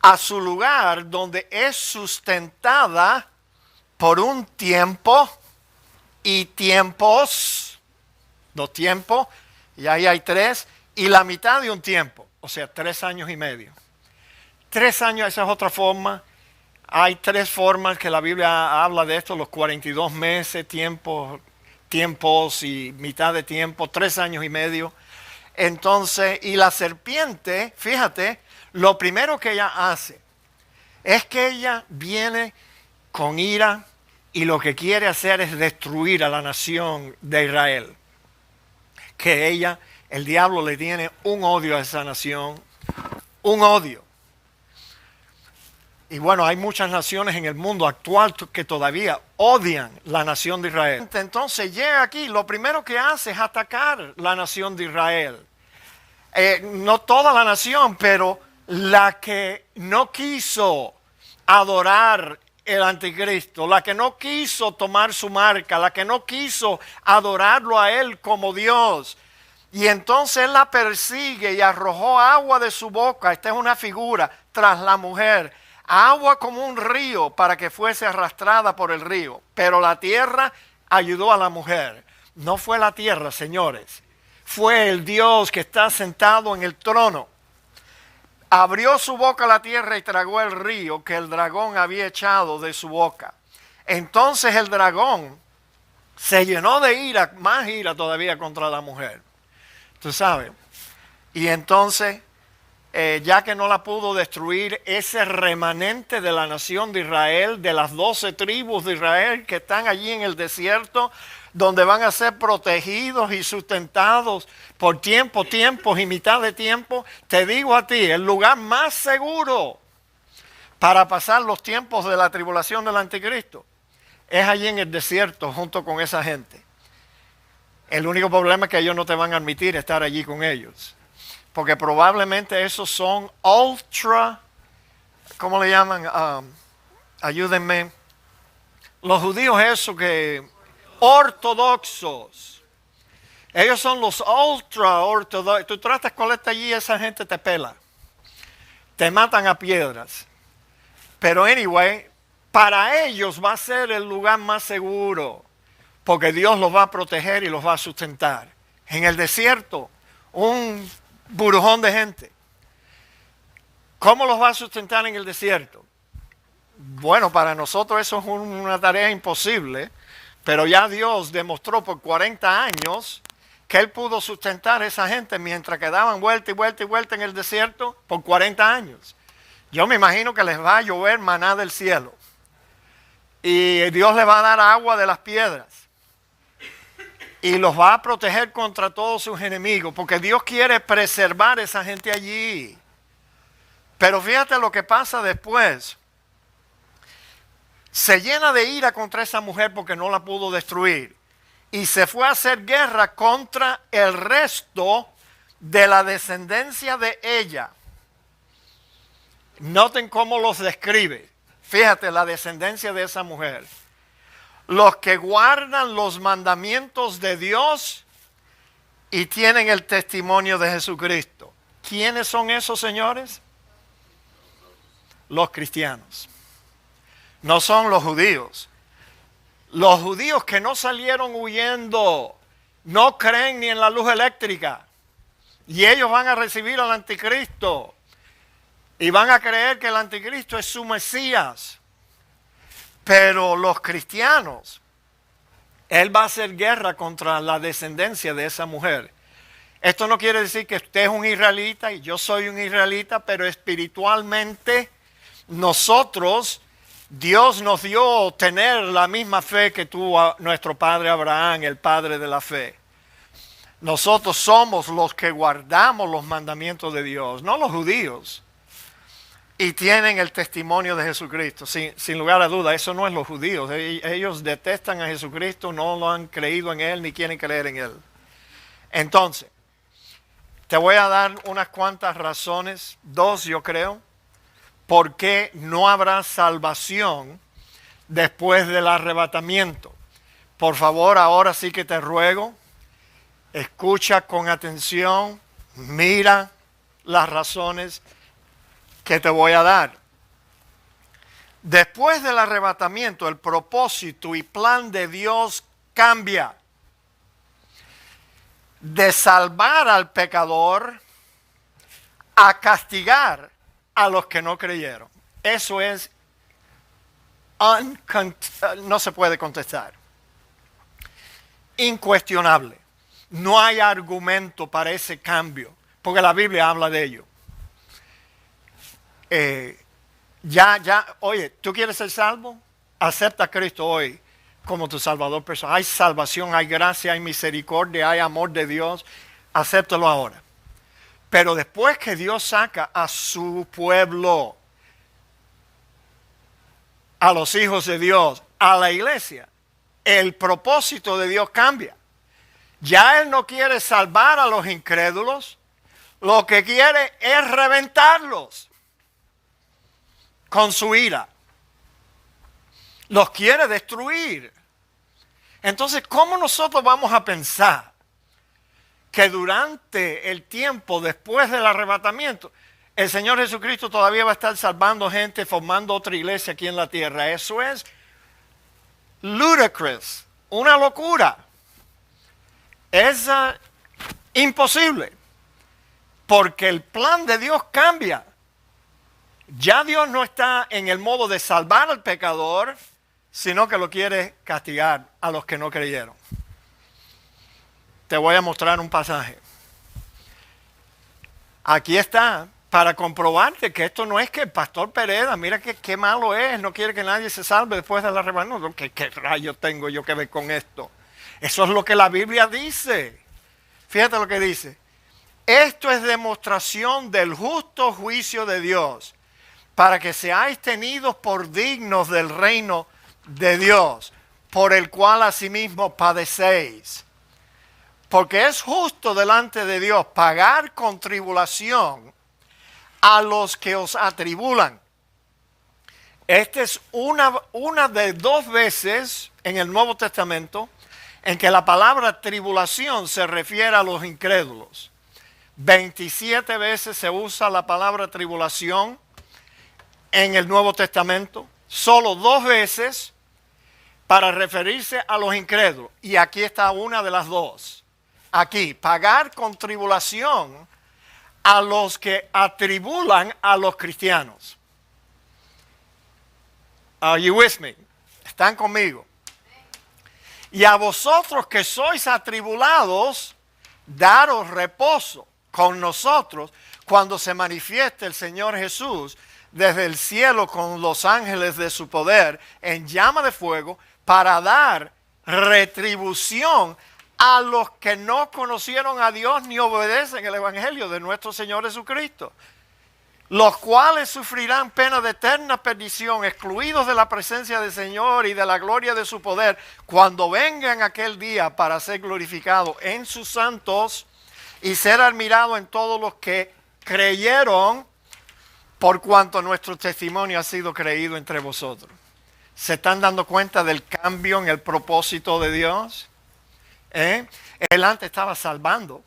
a su lugar donde es sustentada por un tiempo y tiempos, 2 tiempos, y ahí hay 3, y la mitad de un tiempo, o sea, 3 años y medio. 3 años, esa es otra forma. Hay 3 formas que la Biblia habla de esto, los 42 meses, tiempos y mitad de tiempo, 3 años y medio. Entonces, y la serpiente, fíjate, lo primero que ella hace es que ella viene con ira y lo que quiere hacer es destruir a la nación de Israel. Que ella, el diablo le tiene un odio a esa nación, un odio. Y bueno, hay muchas naciones en el mundo actual que todavía odian la nación de Israel. Entonces llega aquí, lo primero que hace es atacar la nación de Israel. No toda la nación, pero la que no quiso adorar el anticristo, la que no quiso tomar su marca, la que no quiso adorarlo a él como Dios. Y entonces él la persigue y arrojó agua de su boca, esta es una figura, tras la mujer. Agua como un río para que fuese arrastrada por el río. Pero la tierra ayudó a la mujer. No fue la tierra, señores. Fue el Dios que está sentado en el trono. Abrió su boca la tierra y tragó el río que el dragón había echado de su boca. Entonces el dragón se llenó de ira, más ira todavía contra la mujer. Tú sabes. Y entonces, ya que no la pudo destruir, ese remanente de la nación de Israel, de las 12 tribus de Israel que están allí en el desierto, donde van a ser protegidos y sustentados por tiempos y mitad de tiempo, te digo a ti, el lugar más seguro para pasar los tiempos de la tribulación del anticristo es allí en el desierto junto con esa gente. El único problema es que ellos no te van a admitir estar allí con ellos. Porque probablemente esos son ultra, ¿cómo le llaman? Ayúdenme. Los judíos esos que ortodoxos. Ellos son los ultra ortodoxos. Tú tratas con esta allí, esa gente te pela. Te matan a piedras. Pero anyway, para ellos va a ser el lugar más seguro. Porque Dios los va a proteger y los va a sustentar. En el desierto, un burujón de gente. ¿Cómo los va a sustentar en el desierto? Bueno, para nosotros eso es una tarea imposible, pero ya Dios demostró por 40 años que Él pudo sustentar a esa gente mientras que daban vuelta y vuelta y vuelta en el desierto por 40 años. Yo me imagino que les va a llover maná del cielo y Dios les va a dar agua de las piedras. Y los va a proteger contra todos sus enemigos. Porque Dios quiere preservar a esa gente allí. Pero fíjate lo que pasa después. Se llena de ira contra esa mujer porque no la pudo destruir. Y se fue a hacer guerra contra el resto de la descendencia de ella. Noten cómo los describe. Fíjate la descendencia de esa mujer. Los que guardan los mandamientos de Dios y tienen el testimonio de Jesucristo. ¿Quiénes son esos señores? Los cristianos. No son los judíos. Los judíos que no salieron huyendo, no creen ni en la luz eléctrica. Y ellos van a recibir al anticristo. Y van a creer que el anticristo es su Mesías. Pero los cristianos, él va a hacer guerra contra la descendencia de esa mujer. Esto no quiere decir que usted es un israelita y yo soy un israelita, pero espiritualmente nosotros, Dios nos dio tener la misma fe que tuvo nuestro padre Abraham, el padre de la fe. Nosotros somos los que guardamos los mandamientos de Dios, no los judíos. Y tienen el testimonio de Jesucristo. Sin lugar a duda, eso no es los judíos. Ellos detestan a Jesucristo, no lo han creído en Él, ni quieren creer en Él. Entonces, te voy a dar unas cuantas razones, 2 yo creo, por qué no habrá salvación después del arrebatamiento. Por favor, ahora sí que te ruego, escucha con atención, mira las razones que te voy a dar. Después del arrebatamiento, el propósito y plan de Dios cambia. De salvar al pecador a castigar a los que no creyeron. Eso es no se puede contestar. Incuestionable. No hay argumento para ese cambio, porque la Biblia habla de ello. Oye, ¿tú quieres ser salvo? Acepta a Cristo hoy como tu Salvador personal. Hay salvación, hay gracia, hay misericordia, hay amor de Dios. Acéptalo ahora. Pero después que Dios saca a su pueblo, a los hijos de Dios, a la iglesia, el propósito de Dios cambia. Ya Él no quiere salvar a los incrédulos, lo que quiere es reventarlos con su ira. Los quiere destruir. Entonces, ¿cómo nosotros vamos a pensar que durante el tiempo después del arrebatamiento, el Señor Jesucristo todavía va a estar salvando gente, formando otra iglesia aquí en la tierra? Eso es ludicrous, una locura. Es imposible, porque el plan de Dios cambia. Ya Dios no está en el modo de salvar al pecador, sino que lo quiere castigar a los que no creyeron. Te voy a mostrar un pasaje. Aquí está, para comprobarte que esto no es que el pastor Pereda, mira qué malo es, no quiere que nadie se salve después de la arrebatamiento. No, ¿qué rayos tengo yo que ver con esto? Eso es lo que la Biblia dice. Fíjate lo que dice. Esto es demostración del justo juicio de Dios, para que seáis tenidos por dignos del reino de Dios, por el cual asimismo padecéis. Porque es justo delante de Dios pagar con tribulación a los que os atribulan. Esta es una de 2 veces en el Nuevo Testamento en que la palabra tribulación se refiere a los incrédulos. 27 veces se usa la palabra tribulación en el Nuevo Testamento. Solo 2 veces para referirse a los incrédulos. Y aquí está una de las 2. Aquí, pagar con tribulación a los que atribulan a los cristianos. Are you with me? ¿Están conmigo? Y a vosotros que sois atribulados, daros reposo con nosotros cuando se manifieste el Señor Jesús desde el cielo con los ángeles de su poder en llama de fuego, para dar retribución a los que no conocieron a Dios ni obedecen el evangelio de nuestro Señor Jesucristo. los cuales sufrirán pena de eterna perdición, excluidos de la presencia del Señor y de la gloria de su poder, cuando vengan aquel día para ser glorificado en sus santos y ser admirado en todos los que creyeron, por cuanto nuestro testimonio ha sido creído entre vosotros. ¿Se están dando cuenta del cambio en el propósito de Dios? Él antes estaba salvando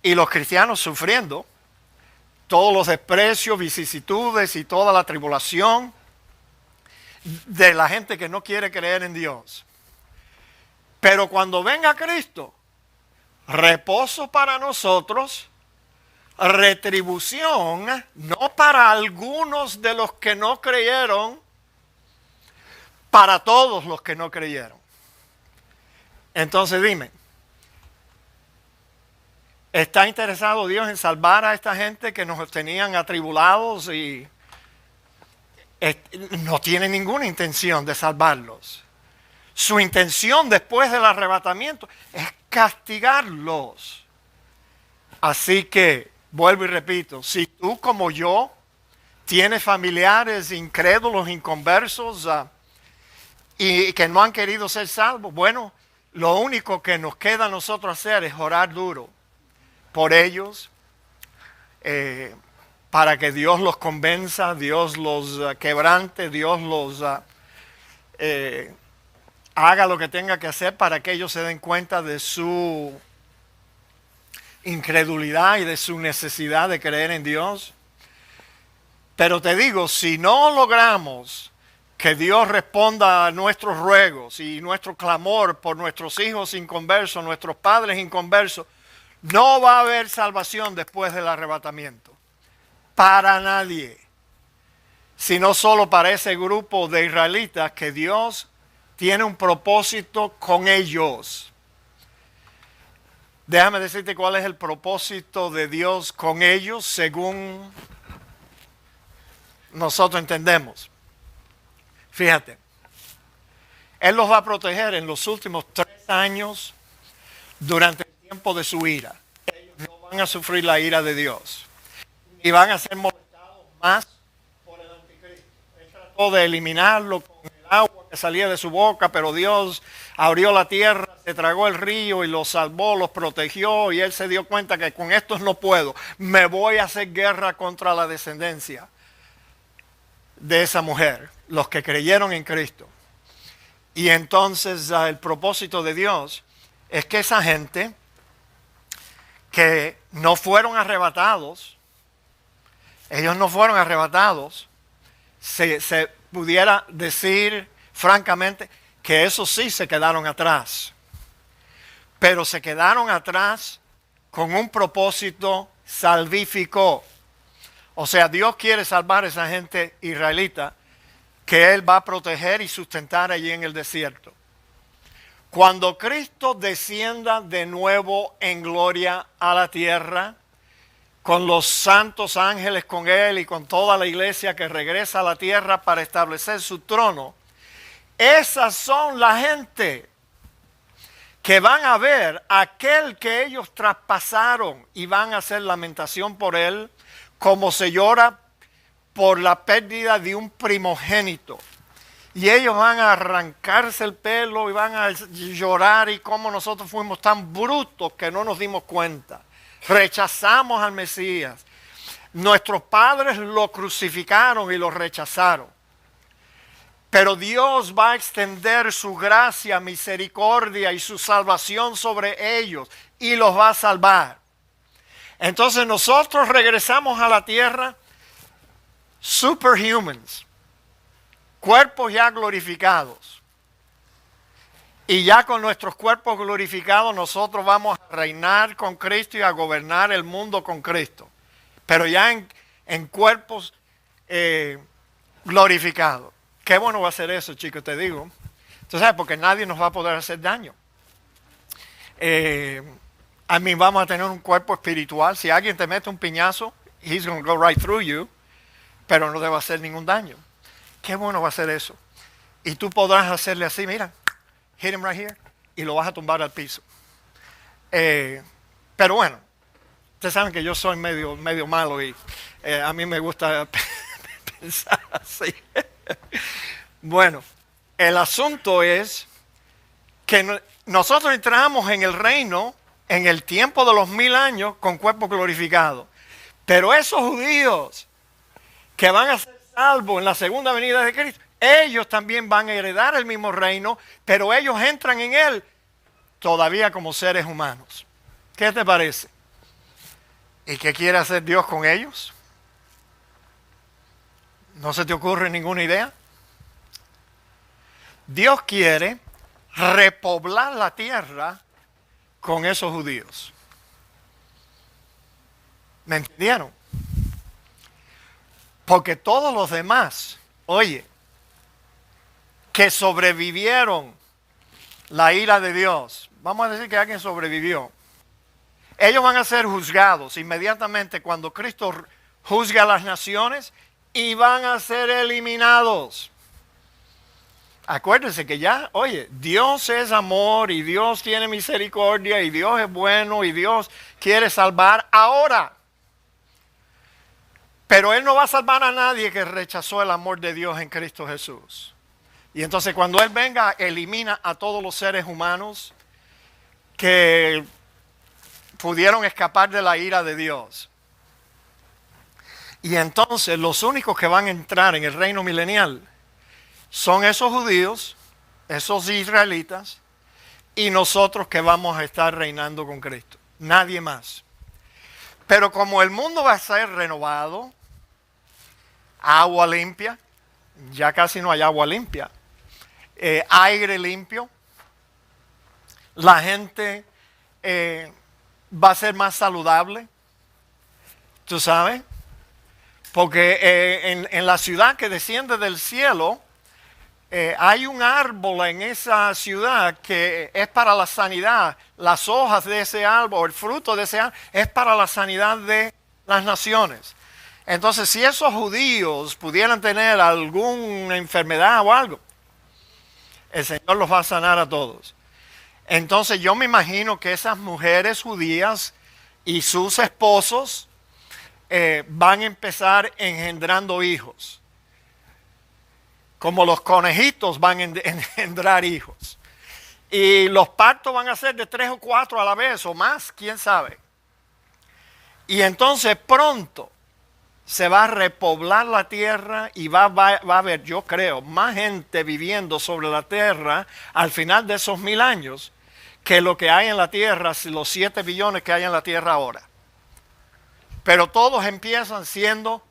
y los cristianos sufriendo todos los desprecios, vicisitudes y toda la tribulación de la gente que no quiere creer en Dios. Pero cuando venga Cristo, reposo para nosotros, retribución, no para algunos de los que no creyeron, para todos los que no creyeron. Entonces dime, ¿está interesado Dios en salvar a esta gente que nos tenían atribulados y no tiene ninguna intención de salvarlos? Su intención después del arrebatamiento es castigarlos. Así que, vuelvo y repito, si tú como yo tienes familiares incrédulos, inconversos y que no han querido ser salvos, bueno, lo único que nos queda a nosotros hacer es orar duro por ellos, para que Dios los convenza, Dios los quebrante, Dios los haga lo que tenga que hacer para que ellos se den cuenta de su incredulidad y de su necesidad de creer en Dios. Pero te digo, si no logramos que Dios responda a nuestros ruegos y nuestro clamor por nuestros hijos inconversos, nuestros padres inconversos, no va a haber salvación después del arrebatamiento. Para nadie. Sino solo para ese grupo de israelitas que Dios tiene un propósito con ellos. Déjame decirte cuál es el propósito de Dios con ellos según nosotros entendemos. Fíjate, Él los va a proteger en los últimos 3 años durante el tiempo de su ira. Ellos no van a sufrir la ira de Dios y van a ser molestados más por el anticristo. Él trató de eliminarlo con el agua que salía de su boca, pero Dios abrió la tierra, se tragó el río y los salvó, los protegió, y Él se dio cuenta que con estos no puedo. Me voy a hacer guerra contra la descendencia de esa mujer, los que creyeron en Cristo. Y entonces el propósito de Dios es que esa gente que no fueron arrebatados, ellos no fueron arrebatados, se pudiera decir francamente que esos sí se quedaron atrás. Pero se quedaron atrás con un propósito salvífico. O sea, Dios quiere salvar a esa gente israelita que Él va a proteger y sustentar allí en el desierto. Cuando Cristo descienda de nuevo en gloria a la tierra, con los santos ángeles con Él y con toda la iglesia que regresa a la tierra para establecer su trono, esas son la gente que van a ver a aquel que ellos traspasaron y van a hacer lamentación por Él, como se llora por la pérdida de un primogénito. Y ellos van a arrancarse el pelo y van a llorar, y como nosotros fuimos tan brutos que no nos dimos cuenta. Rechazamos al Mesías. Nuestros padres lo crucificaron y lo rechazaron. Pero Dios va a extender su gracia, misericordia y su salvación sobre ellos y los va a salvar. Entonces nosotros regresamos a la tierra superhumans, cuerpos ya glorificados. Y ya con nuestros cuerpos glorificados nosotros vamos a reinar con Cristo y a gobernar el mundo con Cristo. Pero ya en cuerpos glorificados. Qué bueno va a ser eso, chicos, te digo. Tú sabes, porque nadie nos va a poder hacer daño. A mí vamos a tener un cuerpo espiritual. Si alguien te mete un piñazo, he's going to go right through you, pero no te va a hacer ningún daño. Qué bueno va a ser eso. Y tú podrás hacerle así, mira, hit him right here, y lo vas a tumbar al piso. Pero bueno, ustedes saben que yo soy medio malo y A mí me gusta pensar así. Bueno, el asunto es que nosotros entramos en el reino en el tiempo de los 1000 años con cuerpo glorificado. Pero esos judíos que van a ser salvos en la segunda venida de Cristo, ellos también van a heredar el mismo reino, pero ellos entran en él todavía como seres humanos. ¿Qué te parece? ¿Y qué quiere hacer Dios con ellos? ¿No se te ocurre ninguna idea? Dios quiere repoblar la tierra con esos judíos. ¿Me entendieron? Porque todos los demás, oye, que sobrevivieron la ira de Dios, vamos a decir que alguien sobrevivió, ellos van a ser juzgados inmediatamente cuando Cristo juzgue a las naciones y van a ser eliminados. Acuérdense que ya, oye, Dios es amor y Dios tiene misericordia y Dios es bueno y Dios quiere salvar ahora. Pero Él no va a salvar a nadie que rechazó el amor de Dios en Cristo Jesús. Y entonces cuando Él venga, elimina a todos los seres humanos que pudieron escapar de la ira de Dios. Y entonces los únicos que van a entrar en el reino milenial son esos judíos, esos israelitas, y nosotros que vamos a estar reinando con Cristo. Nadie más. Pero como el mundo va a ser renovado, agua limpia, ya casi no hay agua limpia, aire limpio, la gente va a ser más saludable, tú sabes, porque en la ciudad que desciende del cielo, hay un árbol en esa ciudad que es para la sanidad. Las hojas de ese árbol, el fruto de ese árbol, es para la sanidad de las naciones. Entonces, si esos judíos pudieran tener alguna enfermedad o algo, el Señor los va a sanar a todos. Entonces, yo me imagino que esas mujeres judías y sus esposos van a empezar engendrando hijos. Como los conejitos van a engendrar hijos. Y los partos van a ser de 3 o 4 a la vez o más, quién sabe. Y entonces pronto se va a repoblar la tierra y va a haber, yo creo, más gente viviendo sobre la tierra al final de esos 1000 años que lo que hay en la tierra, los 7 billones que hay en la tierra ahora. Pero todos empiezan siendo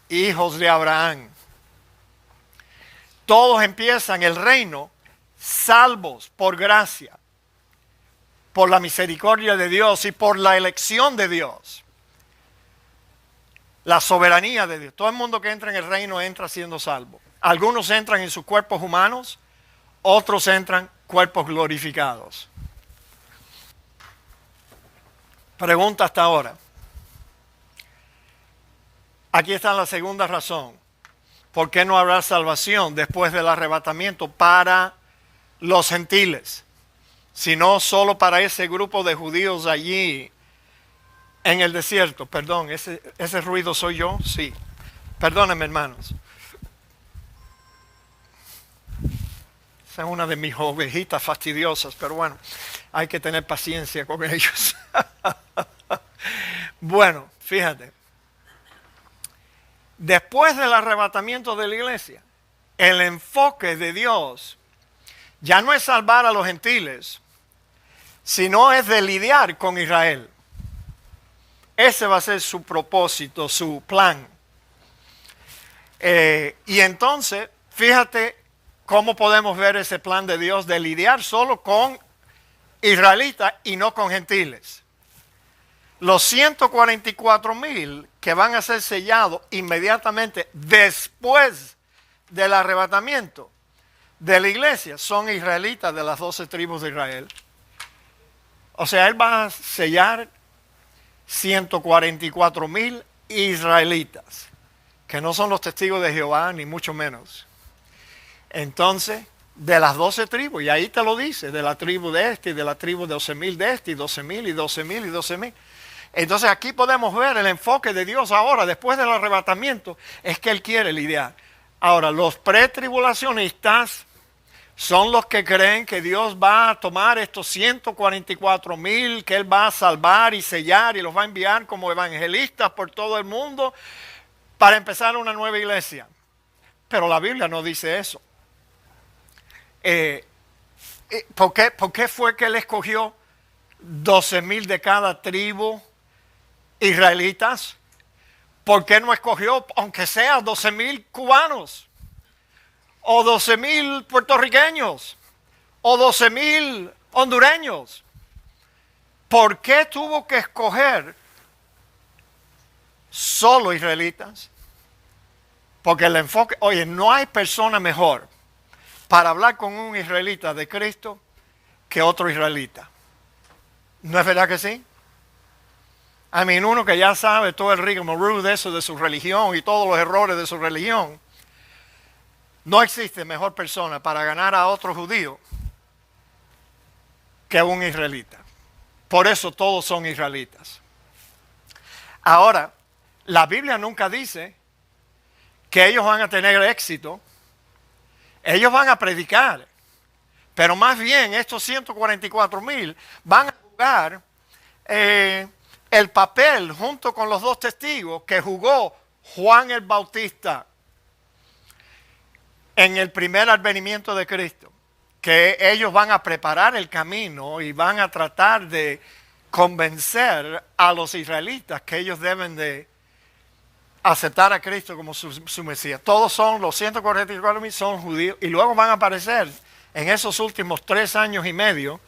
hijos de Abraham. Todos empiezan el reino salvos por gracia, por la misericordia de Dios y por la elección de Dios. La soberanía de Dios. Todo el mundo que entra en el reino entra siendo salvo. Algunos entran en sus cuerpos humanos, otros entran cuerpos glorificados. Pregunta hasta ahora. Aquí está la segunda razón. ¿Por qué no habrá salvación después del arrebatamiento para los gentiles? Sino solo para ese grupo de judíos allí en el desierto. Perdón, ¿ese ruido soy yo? Sí. Perdónenme, hermanos. Esa es una de mis ovejitas fastidiosas, pero bueno, hay que tener paciencia con ellos. Bueno, fíjate. Después del arrebatamiento de la iglesia, el enfoque de Dios ya no es salvar a los gentiles, sino es de lidiar con Israel. Ese va a ser su propósito, su plan. Y entonces, fíjate cómo podemos ver ese plan de Dios de lidiar solo con israelitas y no con gentiles. Los 144,000 que van a ser sellados inmediatamente después del arrebatamiento de la iglesia son israelitas de las 12 tribus de Israel. O sea, Él va a sellar 144,000 israelitas, que no son los testigos de Jehová, ni mucho menos. Entonces, de las 12 tribus, y ahí te lo dice, de la tribu de este, y de la tribu de 12,000 de este, y 12,000, y 12,000, y 12,000. Entonces aquí podemos ver el enfoque de Dios ahora, después del arrebatamiento, es que Él quiere lidiar. Ahora, los pretribulacionistas son los que creen que Dios va a tomar estos 144,000, que Él va a salvar y sellar y los va a enviar como evangelistas por todo el mundo para empezar una nueva iglesia. Pero la Biblia no dice eso. ¿Por qué fue que Él escogió 12,000 de cada tribu israelitas? ¿Por qué no escogió, aunque sea 12,000 cubanos? O 12,000 puertorriqueños, o 12,000 hondureños. ¿Por qué tuvo que escoger solo israelitas? Porque el enfoque, oye, no hay persona mejor para hablar con un israelita de Cristo que otro israelita. ¿No es verdad que sí? Uno que ya sabe todo el rigmarole de eso, de su religión y todos los errores de su religión. No existe mejor persona para ganar a otro judío que un israelita. Por eso todos son israelitas. Ahora, la Biblia nunca dice que ellos van a tener éxito. Ellos van a predicar. Pero más bien estos 144,000 van a jugar el papel junto con los 2 testigos que jugó Juan el Bautista en el primer advenimiento de Cristo, que ellos van a preparar el camino y van a tratar de convencer a los israelitas que ellos deben de aceptar a Cristo como su Mesías. Todos son, los 144,000 son judíos, y luego van a aparecer en esos últimos 3 años y medio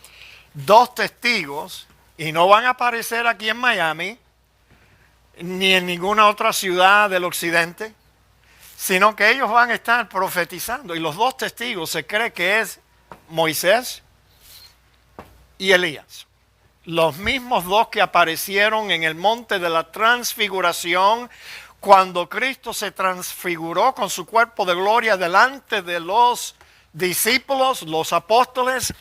2 testigos, y no van a aparecer aquí en Miami ni en ninguna otra ciudad del occidente, sino que ellos van a estar profetizando. Y los 2 testigos se cree que es Moisés y Elías. Los mismos 2 que aparecieron en el monte de la transfiguración, cuando Cristo se transfiguró con su cuerpo de gloria delante de los discípulos, los apóstoles,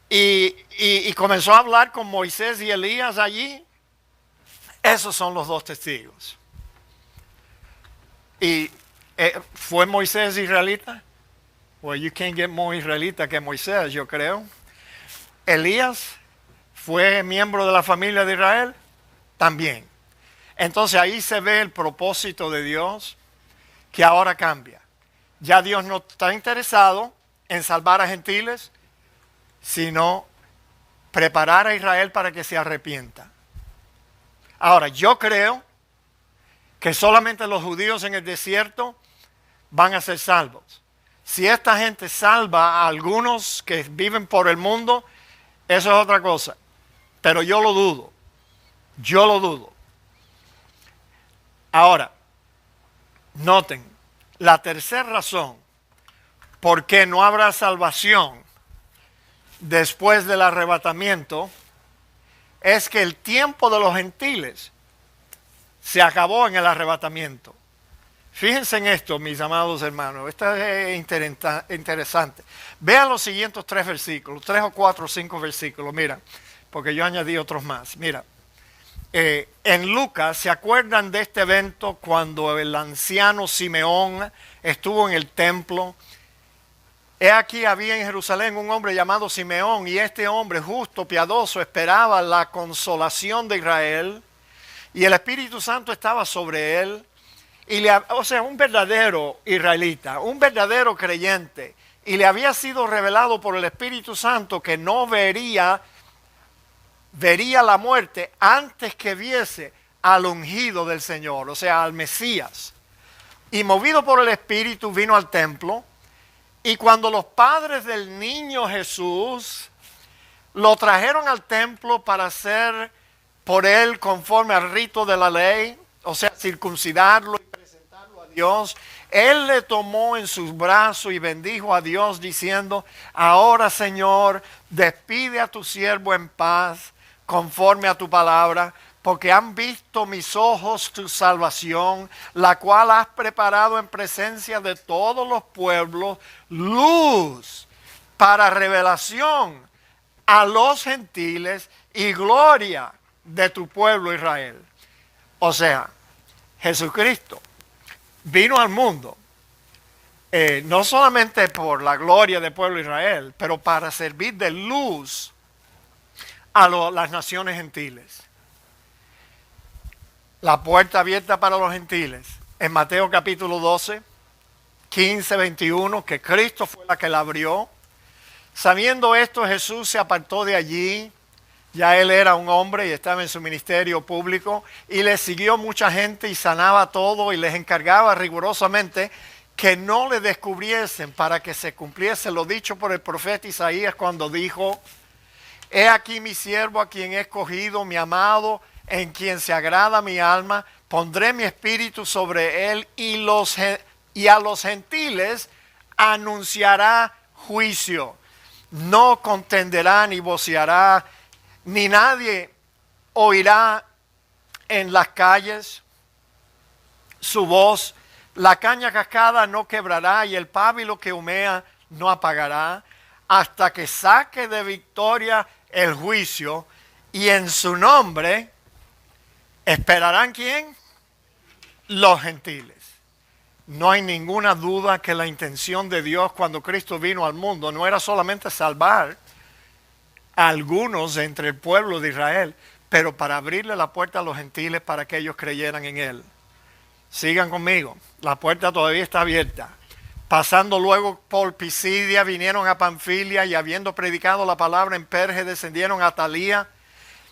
y comenzó a hablar con Moisés y Elías allí. Esos son los 2 testigos. Y ¿fue Moisés israelita? Well, you can't get more israelita que Moisés, yo creo. Elías fue miembro de la familia de Israel, también. Entonces ahí se ve el propósito de Dios, que ahora cambia. Ya Dios no está interesado en salvar a gentiles, sino preparar a Israel para que se arrepienta. Ahora, yo creo que solamente los judíos en el desierto van a ser salvos. Si esta gente salva a algunos que viven por el mundo, eso es otra cosa. Pero yo lo dudo. Yo lo dudo. Ahora, noten, la tercera razón por qué no habrá salvación después del arrebatamiento es que el tiempo de los gentiles se acabó en el arrebatamiento. Fíjense en esto, mis amados hermanos. Esto es interesante. Vean los siguientes 3 versículos, 3 o 4 o 5 versículos. Mira, porque yo añadí otros más. Mira, en Lucas, ¿se acuerdan de este evento cuando el anciano Simeón estuvo en el templo? He aquí había en Jerusalén un hombre llamado Simeón, y este hombre justo, piadoso, esperaba la consolación de Israel, y el Espíritu Santo estaba sobre él. O sea, un verdadero israelita, un verdadero creyente, y le había sido revelado por el Espíritu Santo que no vería la muerte antes que viese al ungido del Señor, o sea, al Mesías. Y movido por el Espíritu vino al templo, y cuando los padres del niño Jesús lo trajeron al templo para hacer por él conforme al rito de la ley, o sea, circuncidarlo y presentarlo a Dios, él le tomó en sus brazos y bendijo a Dios diciendo: ahora, Señor, despide a tu siervo en paz conforme a tu palabra, porque han visto mis ojos tu salvación, la cual has preparado en presencia de todos los pueblos, luz para revelación a los gentiles y gloria de tu pueblo Israel. O sea, Jesucristo vino al mundo no solamente por la gloria del pueblo de Israel, pero para servir de luz a las naciones gentiles. La puerta abierta para los gentiles. En Mateo capítulo 12, 15, 21, que Cristo fue la que la abrió. Sabiendo esto, Jesús se apartó de allí. Ya él era un hombre y estaba en su ministerio público. Y le siguió mucha gente y sanaba todo y les encargaba rigurosamente que no le descubriesen para que se cumpliese lo dicho por el profeta Isaías cuando dijo: he aquí mi siervo a quien he escogido, mi amado, en quien se agrada mi alma. Pondré mi espíritu sobre él y a los gentiles anunciará juicio. No contenderá ni voceará, ni nadie oirá en las calles su voz. La caña cascada no quebrará y el pábilo que humea no apagará, hasta que saque de victoria el juicio, y en su nombre esperarán ¿quién? Los gentiles. No hay ninguna duda que la intención de Dios cuando Cristo vino al mundo no era solamente salvar a algunos entre el pueblo de Israel, pero para abrirle la puerta a los gentiles para que ellos creyeran en Él. Sigan conmigo, la puerta todavía está abierta. Pasando luego por Pisidia, vinieron a Panfilia y habiendo predicado la palabra en Perge, descendieron a Talía.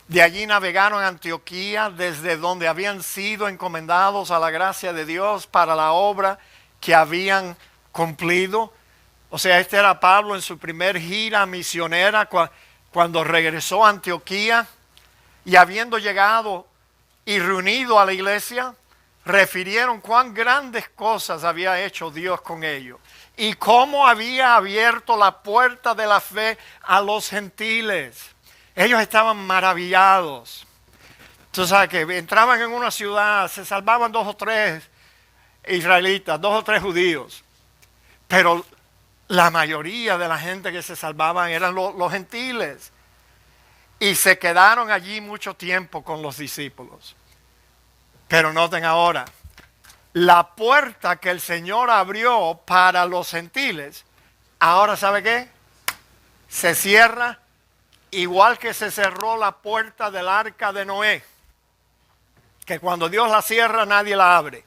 De allí navegaron a Antioquía, desde donde habían sido encomendados a la gracia de Dios para la obra que habían cumplido. O sea, este era Pablo en su primer gira misionera cuando regresó a Antioquía, y habiendo llegado y reunido a la iglesia, refirieron cuán grandes cosas había hecho Dios con ellos y cómo había abierto la puerta de la fe a los gentiles. Ellos estaban maravillados. Tú sabes que entraban en una ciudad, se salvaban 2 o 3 israelitas, 2 o 3 judíos, pero la mayoría de la gente que se salvaban eran los gentiles, y se quedaron allí mucho tiempo con los discípulos. Pero noten ahora, la puerta que el Señor abrió para los gentiles, ahora ¿sabe qué? Se cierra igual que se cerró la puerta del arca de Noé, que cuando Dios la cierra nadie la abre.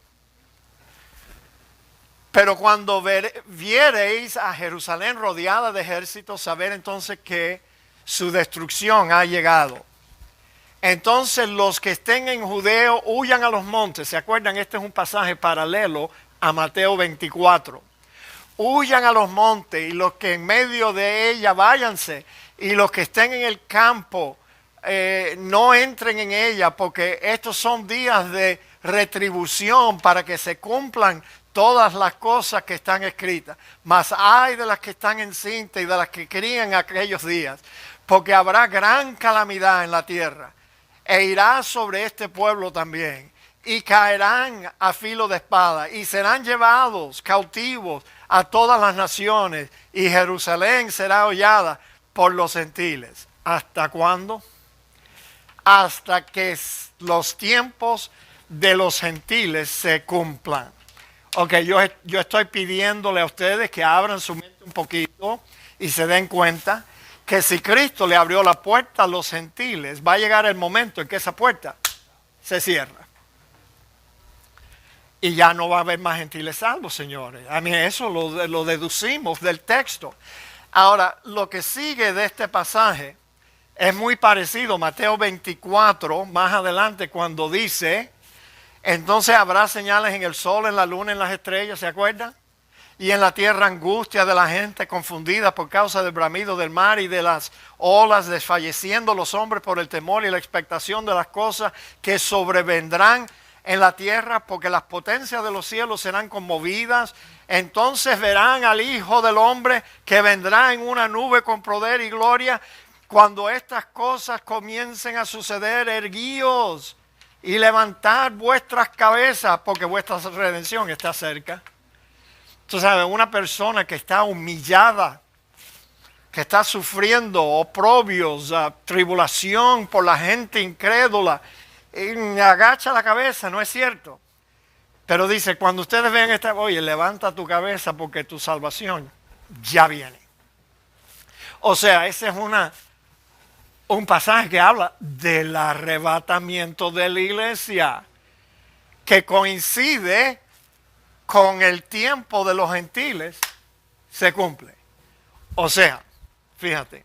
Pero cuando viereis a Jerusalén rodeada de ejércitos, saber entonces que su destrucción ha llegado. Entonces los que estén en Judeo huyan a los montes. ¿Se acuerdan? Este es un pasaje paralelo a Mateo 24. Huyan a los montes, y los que en medio de ella váyanse, y los que estén en el campo no entren en ella, porque estos son días de retribución para que se cumplan todas las cosas que están escritas. Mas ay de las que están encintas y de las que crían aquellos días, porque habrá gran calamidad en la tierra, e irá sobre este pueblo también, y caerán a filo de espada, y serán llevados cautivos a todas las naciones, y Jerusalén será hollada por los gentiles. ¿Hasta cuándo? Hasta que los tiempos de los gentiles se cumplan. Ok, yo estoy pidiéndole a ustedes que abran su mente un poquito y se den cuenta que si Cristo le abrió la puerta a los gentiles, va a llegar el momento en que esa puerta se cierra. Y ya no va a haber más gentiles salvos, señores. A mí eso lo deducimos del texto. Ahora, lo que sigue de este pasaje es muy parecido. Mateo 24, más adelante, cuando dice: entonces habrá señales en el sol, en la luna, en las estrellas, ¿se acuerdan? Y en la tierra angustia de la gente confundida por causa del bramido del mar y de las olas, desfalleciendo los hombres por el temor y la expectación de las cosas que sobrevendrán en la tierra, porque las potencias de los cielos serán conmovidas. Entonces verán al Hijo del Hombre que vendrá en una nube con poder y gloria. Cuando estas cosas comiencen a suceder, erguíos y levantad vuestras cabezas, porque vuestra redención está cerca. Tú sabes, una persona que está humillada, que está sufriendo oprobios, tribulación por la gente incrédula, y agacha la cabeza, no es cierto. Pero dice, cuando ustedes vean esta, oye, levanta tu cabeza porque tu salvación ya viene. O sea, ese es un pasaje que habla del arrebatamiento de la iglesia, que coincide con el tiempo de los gentiles, se cumple. O sea, fíjate,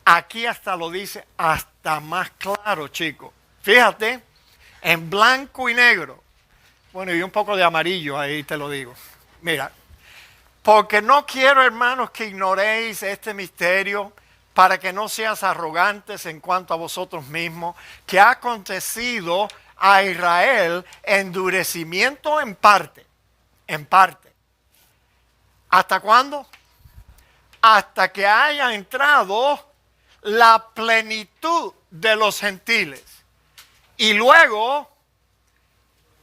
aquí hasta lo dice hasta más claro, chicos. Fíjate, en blanco y negro. Bueno, y un poco de amarillo, ahí te lo digo. Mira, porque no quiero, hermanos, que ignoréis este misterio, para que no seas arrogantes en cuanto a vosotros mismos, que ha acontecido a Israel endurecimiento en parte. En parte. ¿Hasta cuándo? Hasta que haya entrado la plenitud de los gentiles. Y luego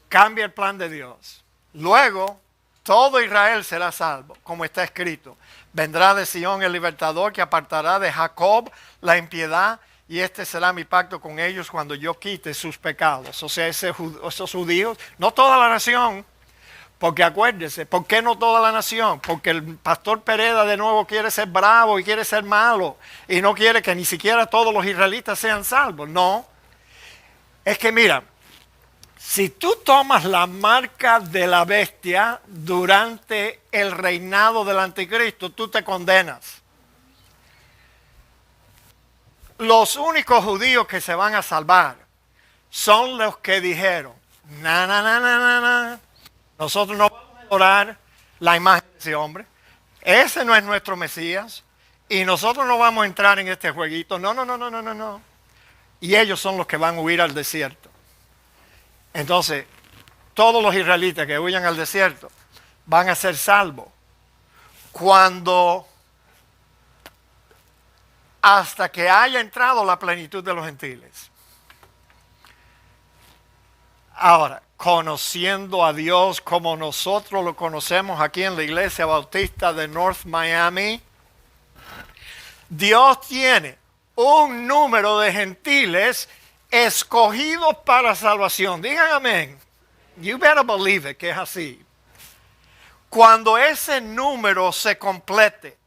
cambia el plan de Dios. Luego todo Israel será salvo, como está escrito. Vendrá de Sión el libertador que apartará de Jacob la impiedad, y este será mi pacto con ellos cuando yo quite sus pecados. O sea, esos judíos, no toda la nación, porque acuérdese, ¿por qué no toda la nación? Porque el pastor Pereda de nuevo quiere ser bravo y quiere ser malo y no quiere que ni siquiera todos los israelitas sean salvos. No, es que mira, si tú tomas la marca de la bestia durante el reinado del anticristo, tú te condenas. Los únicos judíos que se van a salvar son los que dijeron, nosotros no vamos a adorar la imagen de ese hombre. Ese no es nuestro Mesías. Y nosotros no vamos a entrar en este jueguito. No. Y ellos son los que van a huir al desierto. Entonces, todos los israelitas que huyan al desierto van a ser salvos hasta que haya entrado la plenitud de los gentiles. Ahora, conociendo a Dios como nosotros lo conocemos aquí en la Iglesia Bautista de North Miami, Dios tiene un número de gentiles escogidos para salvación. Digan amén. You better believe it, que es así. Cuando ese número se complete,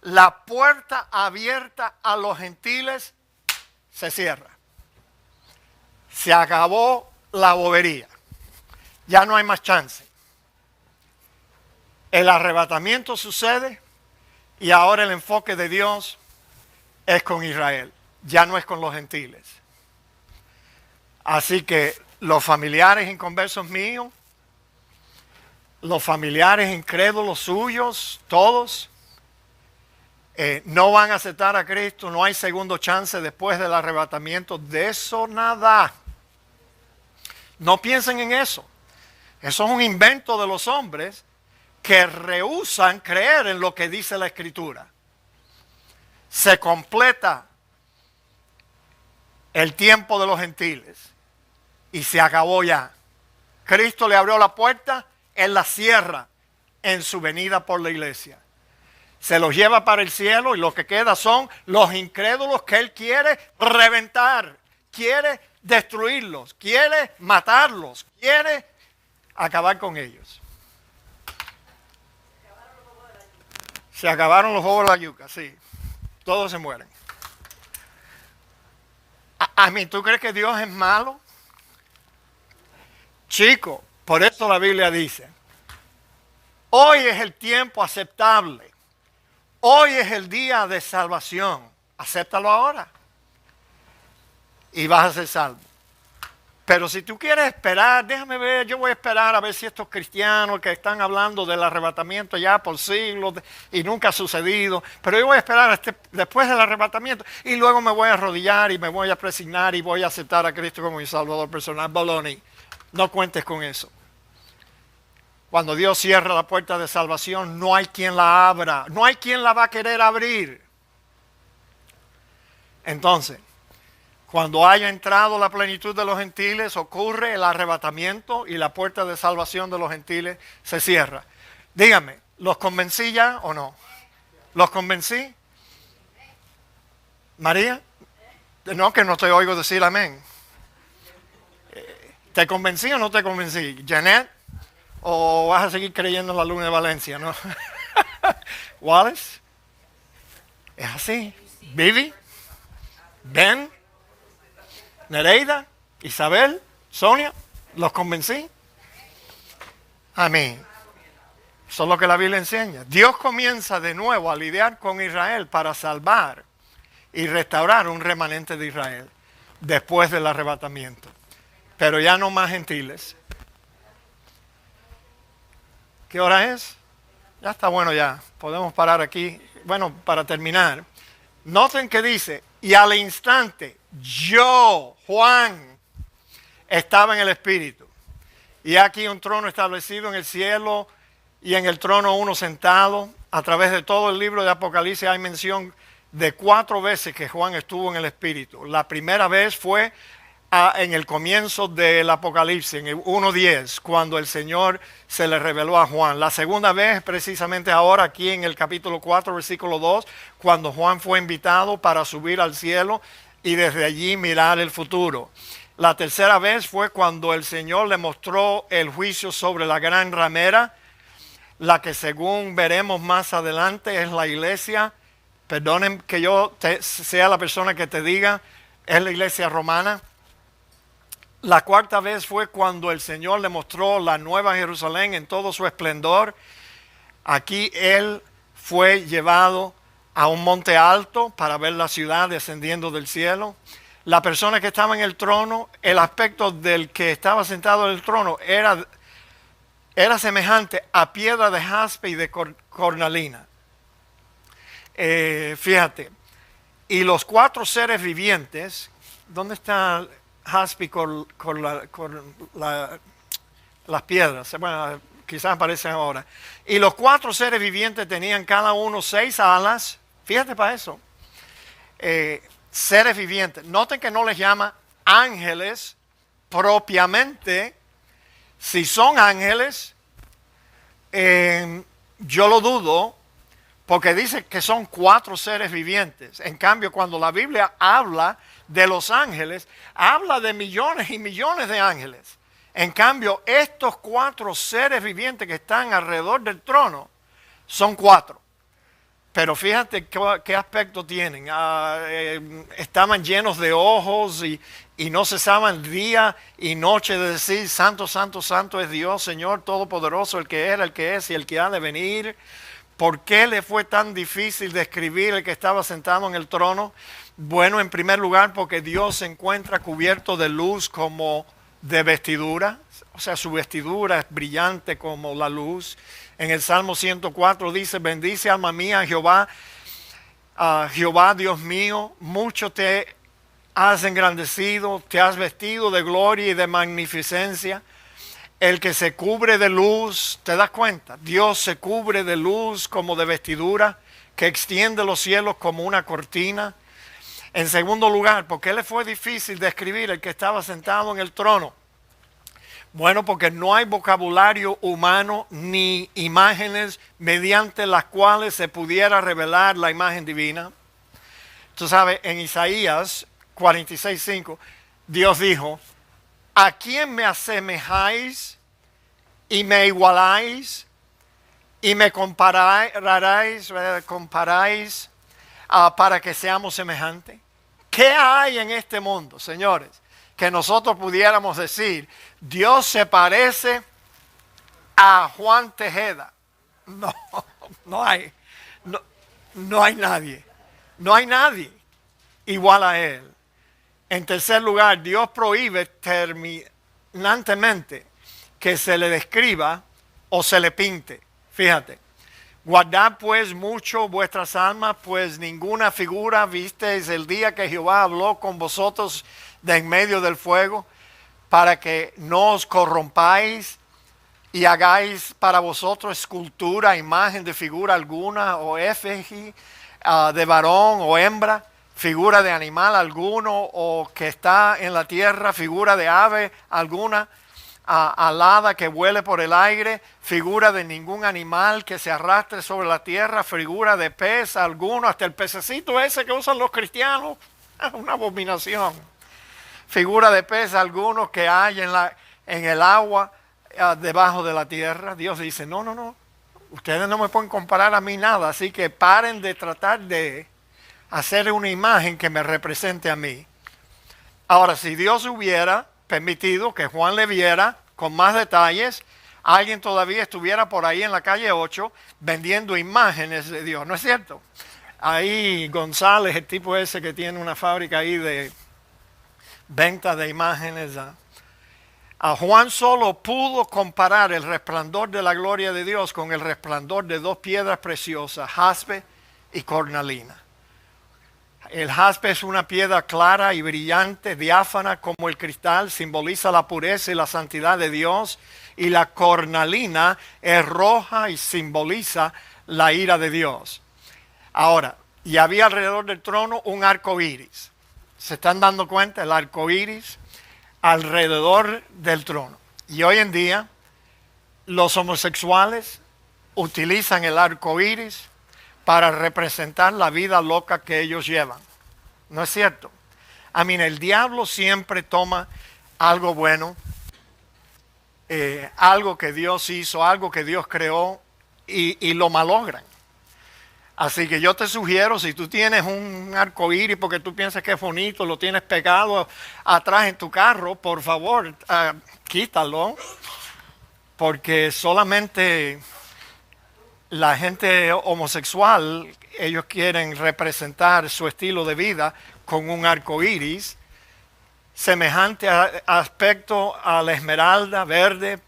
la puerta abierta a los gentiles se cierra. Se acabó la bobería. Ya no hay más chance. El arrebatamiento sucede y ahora el enfoque de Dios es con Israel. Ya no es con los gentiles. Así que los familiares inconversos míos, los familiares incrédulos suyos, todos, no van a aceptar a Cristo. No hay segundo chance después del arrebatamiento. De eso nada. No piensen en eso. Eso es un invento de los hombres que rehúsan creer en lo que dice la Escritura. Se completa el tiempo de los gentiles y se acabó ya. Cristo le abrió la puerta, Él la cierra en su venida por la iglesia. Se los lleva para el cielo y lo que queda son los incrédulos que Él quiere reventar, quiere destruirlos, quiere matarlos, quiere acabar con ellos. Se acabaron los huevos de la yuca, sí. Todos se mueren. A mí, ¿tú crees que Dios es malo? Chico, por eso la Biblia dice, hoy es el tiempo aceptable. Hoy es el día de salvación. Acéptalo ahora. Y vas a ser salvo. Pero si tú quieres esperar, déjame ver, yo voy a esperar a ver si estos cristianos que están hablando del arrebatamiento ya por siglos y nunca ha sucedido, pero yo voy a esperar después del arrebatamiento y luego me voy a arrodillar y me voy a presignar y voy a aceptar a Cristo como mi Salvador personal. Baloney, no cuentes con eso. Cuando Dios cierra la puerta de salvación, no hay quien la abra, no hay quien la va a querer abrir. Entonces, cuando haya entrado la plenitud de los gentiles, ocurre el arrebatamiento y la puerta de salvación de los gentiles se cierra. Dígame, ¿Los convencí ya o no? ¿Los convencí? María, no, que no te oigo decir amén. ¿Te convencí o no te convencí? Janet, ¿o vas a seguir creyendo en la luna de Valencia? ¿No? Wallace, es así. Vivi, Ben, Nereida, Isabel, Sonia, ¿los convencí? Amén. Eso es lo que la Biblia enseña. Dios comienza de nuevo a lidiar con Israel para salvar y restaurar un remanente de Israel después del arrebatamiento. Pero ya no más gentiles. ¿Qué hora es? Ya está bueno ya. Podemos parar aquí. Bueno, para terminar. Noten que dice, y al instante yo, Juan, estaba en el Espíritu. Y aquí un trono establecido en el cielo y en el trono uno sentado. A través de todo el libro de Apocalipsis hay mención de 4 veces que Juan estuvo en el Espíritu. La primera vez fue en el comienzo del Apocalipsis, en el 1:10, cuando el Señor se le reveló a Juan. La segunda vez, precisamente ahora, aquí en el capítulo 4, versículo 2, cuando Juan fue invitado para subir al cielo y desde allí mirar el futuro. La tercera vez fue cuando el Señor le mostró el juicio sobre la gran ramera, la que según veremos más adelante es la iglesia. Perdonen que yo sea la persona que te diga, es la iglesia romana. La cuarta vez fue cuando el Señor le mostró la nueva Jerusalén en todo su esplendor. Aquí Él fue llevado a un monte alto para ver la ciudad descendiendo del cielo. La persona que estaba en el trono, el aspecto del que estaba sentado en el trono era semejante a piedra de jaspe y de cornalina. Fíjate, y los 4 seres vivientes, ¿dónde está jaspe con las piedras? Bueno, quizás aparecen ahora. Y los 4 seres vivientes tenían cada uno 6 alas. Fíjate para eso. Seres vivientes. Noten que no les llama ángeles propiamente. Si son ángeles, yo lo dudo, porque dice que son 4 seres vivientes. En cambio, cuando la Biblia habla de los ángeles, habla de millones y millones de ángeles. En cambio, estos 4 seres vivientes que están alrededor del trono son 4. Pero fíjate qué aspecto tienen. Estaban llenos de ojos y no cesaban día y noche de decir, santo, santo, santo es Dios, Señor Todopoderoso, el que era, el que es y el que ha de venir. ¿Por qué le fue tan difícil describir el que estaba sentado en el trono? Bueno, en primer lugar, porque Dios se encuentra cubierto de luz como de vestidura. O sea, su vestidura es brillante como la luz. En el Salmo 104 dice, bendice alma mía Jehová, Jehová Dios mío, mucho te has engrandecido, te has vestido de gloria y de magnificencia. El que se cubre de luz, ¿te das cuenta? Dios se cubre de luz como de vestidura, que extiende los cielos como una cortina. En segundo lugar, ¿por qué le fue difícil describir el que estaba sentado en el trono? Bueno, porque no hay vocabulario humano ni imágenes mediante las cuales se pudiera revelar la imagen divina. Tú sabes, en Isaías 46:5, Dios dijo, ¿a quién me asemejáis y me igualáis y me comparáis para que seamos semejantes? ¿Qué hay en este mundo, señores, que nosotros pudiéramos decir, Dios se parece a Juan Tejeda? No, no hay. No hay nadie. No hay nadie igual a Él. En tercer lugar, Dios prohíbe terminantemente que se le describa o se le pinte. Fíjate. Guardad pues mucho vuestras almas, pues ninguna figura visteis el día que Jehová habló con vosotros de en medio del fuego, para que no os corrompáis y hagáis para vosotros escultura, imagen de figura alguna, o efigie de varón o hembra, figura de animal alguno, o que está en la tierra, figura de ave alguna. alada que vuele por el aire, figura de ningún animal que se arrastre sobre la tierra, figura de pez alguno, hasta el pececito ese que usan los cristianos, es una abominación. Figura de pez alguno que hay en el agua debajo de la tierra. Dios dice, no, ustedes no me pueden comparar a mí nada, así que paren de tratar de hacer una imagen que me represente a mí. Ahora, si Dios hubiera permitido que Juan le viera con más detalles, alguien todavía estuviera por ahí en la calle 8 vendiendo imágenes de Dios, ¿no es cierto? Ahí González, el tipo ese que tiene una fábrica ahí de venta de imágenes. A Juan solo pudo comparar el resplandor de la gloria de Dios con el resplandor de dos piedras preciosas, jaspe y cornalina. El jaspe es una piedra clara y brillante, diáfana como el cristal, simboliza la pureza y la santidad de Dios. Y la cornalina es roja y simboliza la ira de Dios. Ahora, y había alrededor del trono un arco iris. ¿Se están dando cuenta? El arco iris alrededor del trono. Y hoy en día, los homosexuales utilizan el arco iris para representar la vida loca que ellos llevan. ¿No es cierto? El diablo siempre toma algo bueno, algo que Dios hizo, algo que Dios creó y lo malogran. Así que yo te sugiero, si tú tienes un arco iris porque tú piensas que es bonito, lo tienes pegado atrás en tu carro, por favor, quítalo, porque solamente la gente homosexual, ellos quieren representar su estilo de vida con un arco iris, semejante aspecto a la esmeralda verde.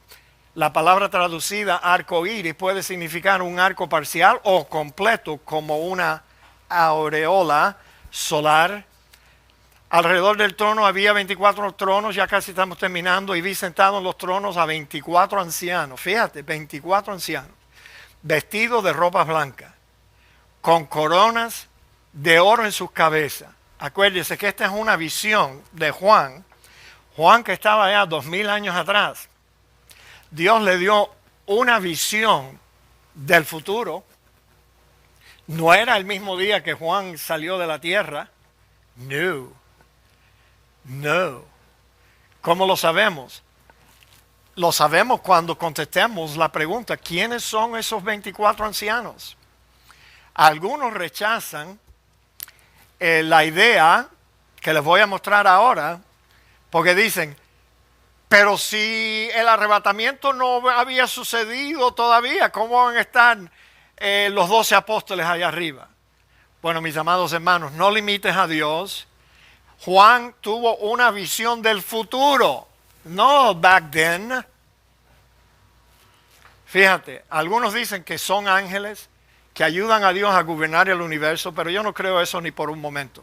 La palabra traducida arco iris puede significar un arco parcial o completo, como una aureola solar. Alrededor del trono había 24 tronos, ya casi estamos terminando, y vi sentados en los tronos a 24 ancianos. Fíjate, 24 ancianos, vestidos de ropas blancas, con coronas de oro en sus cabezas. Acuérdense que esta es una visión de Juan que estaba allá 2000 años atrás. Dios le dio una visión del futuro. No era el mismo día que Juan salió de la tierra. No. ¿Cómo lo sabemos? Lo sabemos cuando contestemos la pregunta, ¿quiénes son esos 24 ancianos? Algunos rechazan la idea que les voy a mostrar ahora, porque dicen, pero si el arrebatamiento no había sucedido todavía, ¿cómo van a estar los 12 apóstoles allá arriba? Bueno, mis amados hermanos, no limites a Dios. Juan tuvo una visión del futuro, no back then. Fíjate, algunos dicen que son ángeles que ayudan a Dios a gobernar el universo, pero yo no creo eso ni por un momento.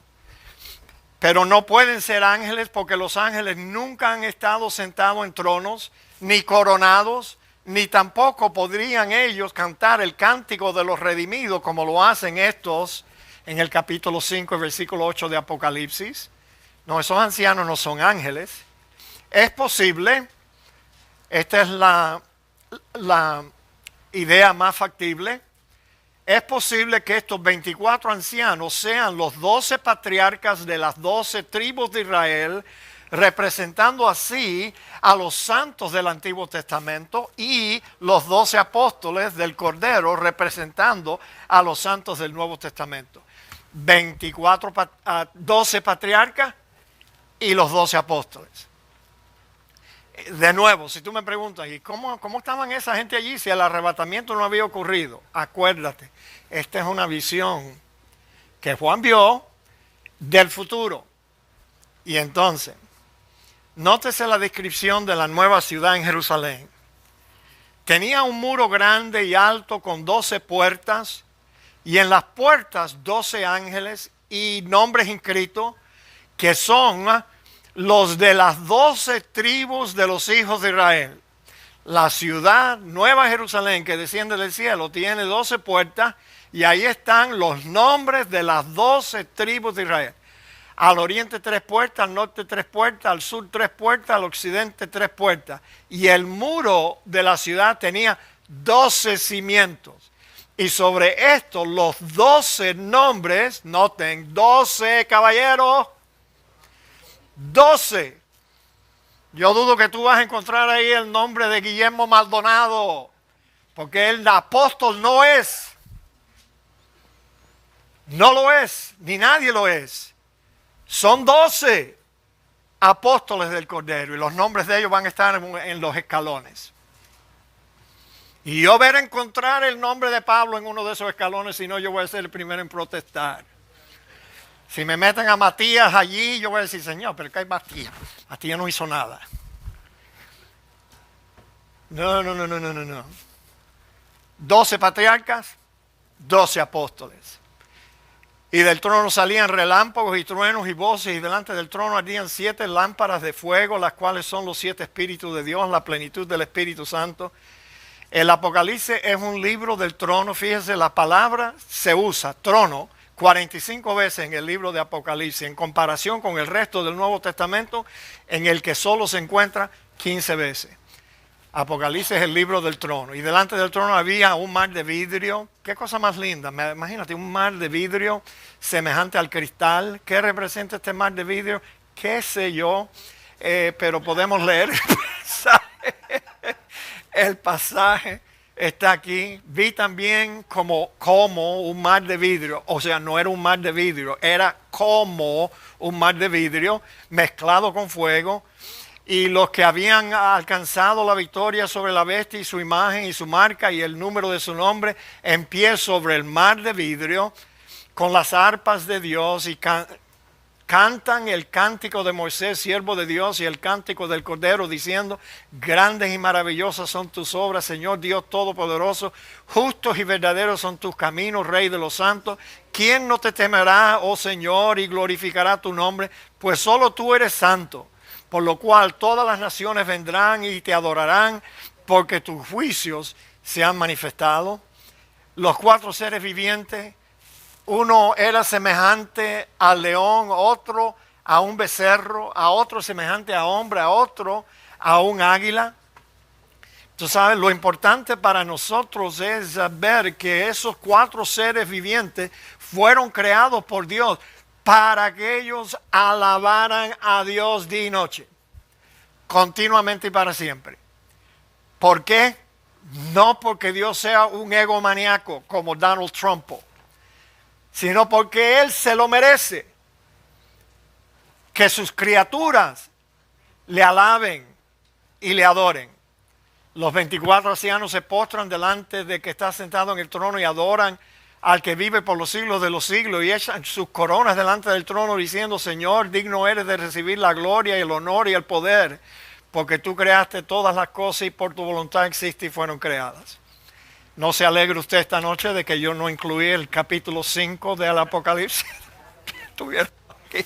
Pero no pueden ser ángeles porque los ángeles nunca han estado sentados en tronos, ni coronados, ni tampoco podrían ellos cantar el cántico de los redimidos como lo hacen estos en el capítulo 5, versículo 8 de Apocalipsis. No, esos ancianos no son ángeles. Es posible, esta es la idea más factible, es posible que estos 24 ancianos sean los 12 patriarcas de las 12 tribus de Israel, representando así a los santos del Antiguo Testamento, y los 12 apóstoles del Cordero representando a los santos del Nuevo Testamento. 12 patriarcas y los 12 apóstoles. De nuevo, si tú me preguntas, ¿y cómo estaban esa gente allí si el arrebatamiento no había ocurrido? Acuérdate, esta es una visión que Juan vio del futuro. Y entonces, nótese la descripción de la nueva ciudad en Jerusalén. Tenía un muro grande y alto con 12 puertas, y en las puertas 12 ángeles y nombres inscritos que son los de las 12 tribus de los hijos de Israel. La ciudad, Nueva Jerusalén, que desciende del cielo, tiene 12 puertas y ahí están los nombres de las 12 tribus de Israel. al oriente 3 puertas, al norte 3 puertas, al sur 3 puertas, al occidente 3 puertas. Y el muro de la ciudad tenía 12 cimientos. Y sobre esto los 12 nombres, noten, 12 caballeros, 12. Yo dudo que tú vas a encontrar ahí el nombre de Guillermo Maldonado, porque el apóstol no es. No lo es, ni nadie lo es. Son 12 apóstoles del Cordero y los nombres de ellos van a estar en los escalones. Y yo veré encontrar el nombre de Pablo en uno de esos escalones, si no yo voy a ser el primero en protestar. Si me meten a Matías allí, yo voy a decir, Señor, pero ¿qué hay Matías? Matías no hizo nada. No. 12 patriarcas, 12 apóstoles. Y del trono salían relámpagos y truenos y voces, y delante del trono ardían 7 lámparas de fuego, las cuales son los 7 espíritus de Dios, la plenitud del Espíritu Santo. El Apocalipsis es un libro del trono. Fíjese, la palabra se usa, trono, 45 veces en el libro de Apocalipsis, en comparación con el resto del Nuevo Testamento, en el que solo se encuentra 15 veces. Apocalipsis es el libro del trono. Y delante del trono había un mar de vidrio. Qué cosa más linda. Imagínate, un mar de vidrio semejante al cristal. ¿Qué representa este mar de vidrio? Qué sé yo. Pero podemos leer el pasaje. El pasaje está aquí. Vi también como un mar de vidrio. O sea, no era un mar de vidrio. Era como un mar de vidrio mezclado con fuego. Y los que habían alcanzado la victoria sobre la bestia y su imagen y su marca y el número de su nombre, en pie sobre el mar de vidrio, con las arpas de Dios, y cantan el cántico de Moisés, siervo de Dios, y el cántico del Cordero, diciendo: grandes y maravillosas son tus obras, Señor Dios Todopoderoso. Justos y verdaderos son tus caminos, Rey de los santos. ¿Quién no te temerá, oh Señor, y glorificará tu nombre? Pues solo tú eres santo. Por lo cual todas las naciones vendrán y te adorarán, porque tus juicios se han manifestado. Los 4 seres vivientes, uno era semejante al león, otro a un becerro, a otro semejante a hombre, a otro a un águila. Tú sabes, lo importante para nosotros es ver que esos 4 seres vivientes fueron creados por Dios para que ellos alabaran a Dios día y noche, continuamente y para siempre. ¿Por qué? No porque Dios sea un egomaniaco como Donald Trump, sino porque Él se lo merece. Que sus criaturas le alaben y le adoren. Los 24 ancianos se postran delante de que está sentado en el trono y adoran al que vive por los siglos de los siglos, y echan sus coronas delante del trono diciendo: Señor, digno eres de recibir la gloria y el honor y el poder, porque tú creaste todas las cosas y por tu voluntad existen y fueron creadas. ¿No se alegra usted esta noche de que yo no incluí el capítulo 5 del Apocalipsis? Estuvieron aquí.